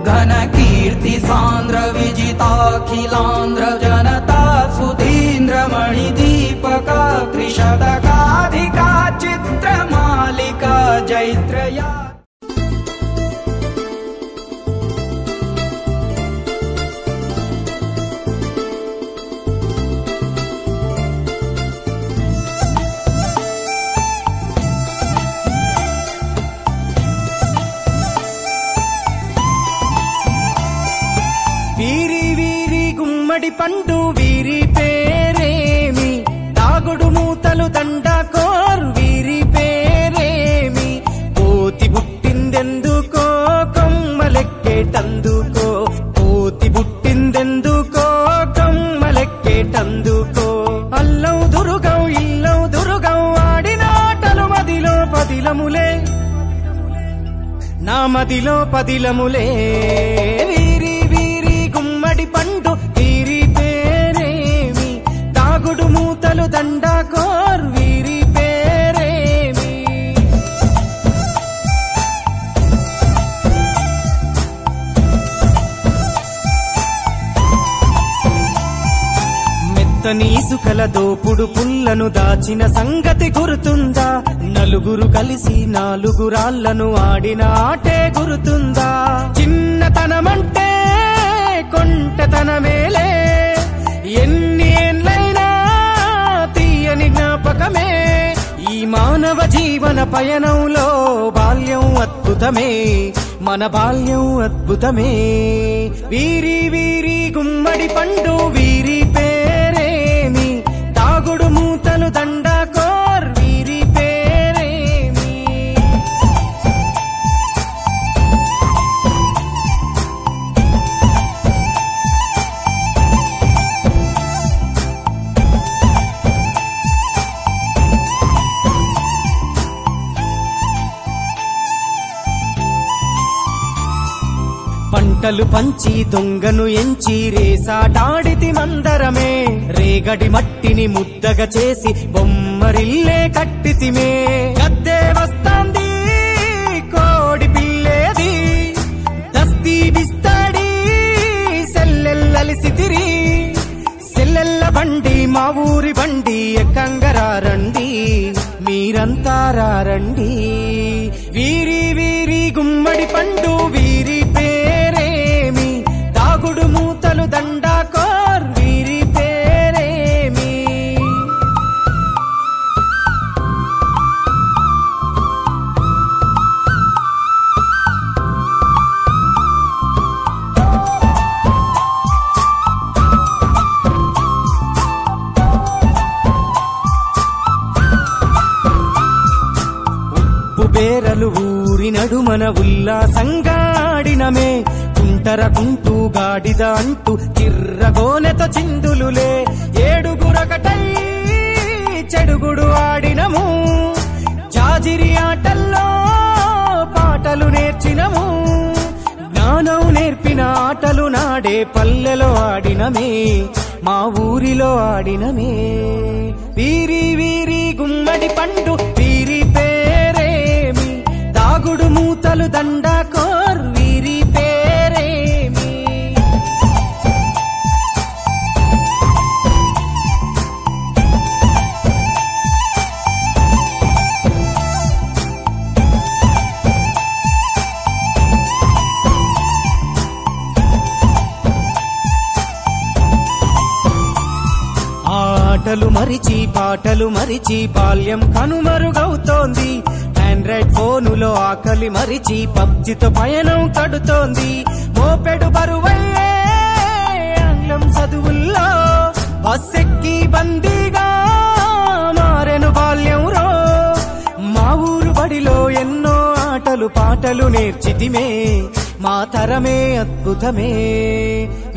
घन कीर्ति सांद्र विजिताखिलांध्र जनता सुधींद्र मणिदीपका त्रिशतकाधिका चित्रमालिका जैत्रया పండు వీరి పేరేమి తాగుడు మూతలు దండకోర్ వీరి పేరేమి కోతి బుట్టిందెందుకో కొమ్మలెక్కేటందుకో కోతి బుట్టిందెందుకో కొమ్మలెక్కేటందుకో అల్లవు దురుగం ఇల్లవు దురుగం ఆడినాటలు మదిలో పదిలములే నా మదిలో పదిలములే వీరి వీరి గుమ్మడి పండు తాగుడు మూతలు దండకోర్ వీరి పేరేమి మెత్తని ఇసుకల దోపుడు పుల్లను దాచిన సంగతి గుర్తుందా నలుగురు కలిసి నాలుగురాళ్లను ఆడిన ఆటే గుర్తుందా చిన్నతనమంటే కొంటతనమేలే ఎన్ని ఏళ్ళైనా తీయని జ్ఞాపకమే ఈ మానవ జీవన పయనంలో బాల్యం అద్భుతమే మన బాల్యం అద్భుతమే వీరి వీరి గుమ్మడి పండు వీరి పేరేమి తాగుడు మూతలు దండకోర్ వీరి పేరేమి పంటలు పంచి దొంగను ఎంచి రేసాటాడితి మందరమే రేగడి మట్టిని ముద్దగా చేసి బొమ్మరిల్లే కట్టితిమే గద్దే వస్తాంది కోడి పిల్లేది దస్తీ బిస్తాడి సెల్లెల్లలిసితిరి సెల్లెల్ల బండి మా ఊరి బండి ఎక్కంగరారండి మీరంతా రారండి వీరి వీరి గుమ్మడి పండు వీరి పేరేమి తాగుడు మూతలు దండకోర్ వీరి పేరేమి పేరలు ఊరి నడుమన ఉల్లాసంగాడినమే కుంటర కుంటూ గాడిద అంటూ కిర్రగోనెతో చిందులులే ఏడుగురకటై చెడుగుడు ఆడినము జాజిరి ఆటల్లో పాటలు నేర్చినము జ్ఞానం నేర్పిన ఆటలు నాడే పల్లెలో ఆడినమే మా ఊరిలో ఆడినమే వీరి వీరి గుమ్మడి పండు వీరి పేరేమి తాగుడు మూతలు దండకోర్ వీరి పేరేమి ఆటలు మరిచి పాటలు మరిచి బాల్యం కనుమరుగవుతోంది. ఆండ్రాయిడ్ ఫోనులో ఆకలి మరిచి పబ్జితో పయనం కడుతోంది. మోపెడు బరువయ్యే ఆంగ్లం చదువుల్లో బస్సెక్కి బందీగా మారెను బాల్యం రో. మా ఊరు బడిలో ఎన్నో ఆటలు పాటలు నేర్చితిమే, మా తరమే అద్భుతమే.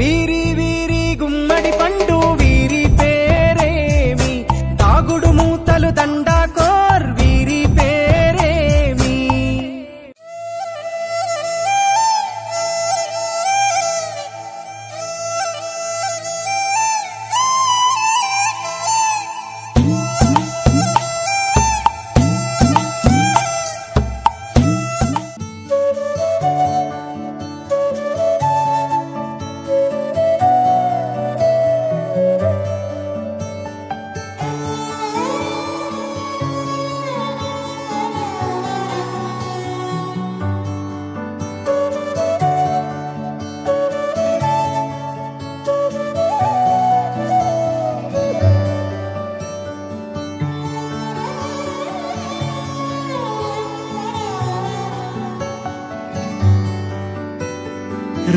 వీరి వీరి గుమ్మడి పండు వీరి పేరేమి, తాగుడు మూతలు దండాకోర్ వీరి పేరేమి.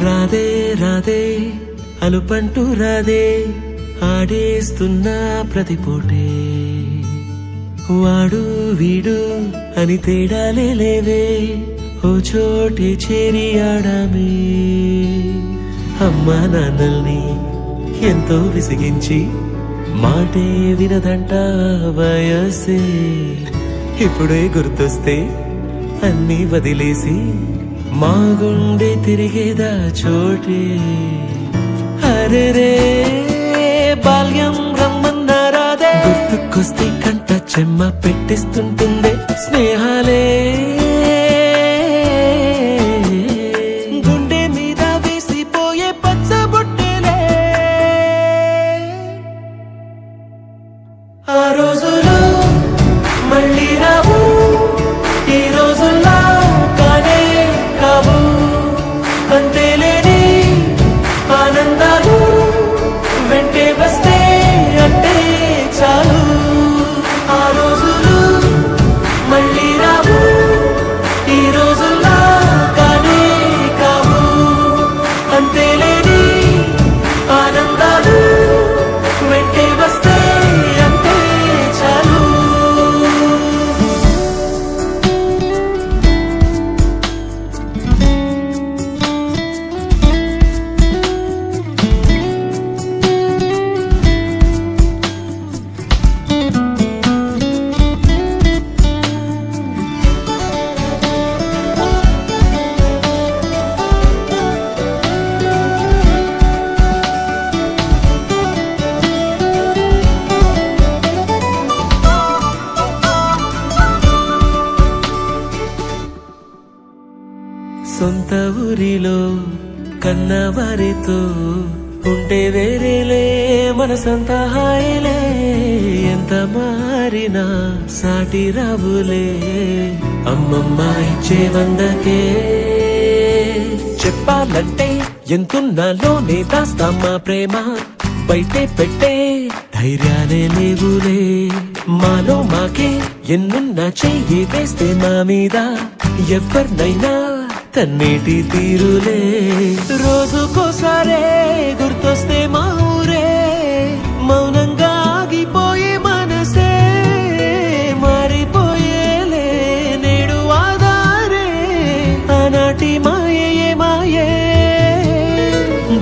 రాధే రాధే అలుపంటూ రాధే ఆడేస్తున్నా ప్రతిపోటే. వాడు వీడు అని తేడాలే లేవే, ఓ చోటే చేరి ఆడామే. అమ్మా నాన్నల్ని ఎంతో విసిగించి మాటే వినదంట వయసే. ఇప్పుడే గుర్తొస్తే అన్నీ వదిలేసి మా గుండె తిరిగేదా చోటే. అరెరే బాల్యం రమ్మన్నారాదే, గుర్తుకొస్తే కంట చెమ్మ పెట్టిస్తుంటుందే స్నేహాలే. గుండె మీద వేసిపోయే పచ్చబొట్టెలే. ఆ రోజులు మళ్ళీ రావు, ఈ రోజుల్లో కానే కావు. అంతేలేని ఆనందాలు వెంటే వస్తే అంటే చాలు. ఆ రోజులు మళ్ళీ రావు, ఈ రోజుల్లో కానే కావు. అంతేలేని ఆనందాలు వెంటే వస్తే అంటే చాలు. సొంత ఊరిలో కన్నవారితో ఉంటే వేరేలే మనసంత హాయిలే. ఎంత మారినా సాటి రావులే అమ్మమ్మ ఇచ్చే వందకే. చెప్పాలంటే ఎంతున్నాలోనే దాస్తామా ప్రేమ, బయటే పెట్టే ధైర్యాలే లేవులే. మాలో మాకే ఎన్నున్నా చెయ్యి వేస్తే మా మీద ఎవరినైనా తన్నేటి తీరులే. రోజుకోసారే గుర్తొస్తే మా ఊరే, మౌనంగా ఆగిపోయే మనసే మారిపోయేలే నేడు ఆధారే. ఆనాటి మాయే మాయే,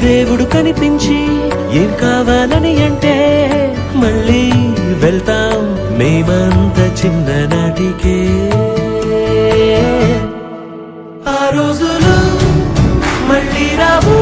దేవుడు కనిపించి ఏం కావాలని అంటే మళ్ళీ వెళ్తాం మేమంత చిన్ననాటికే. ఆ రోజులు మళ్ళీ రావు,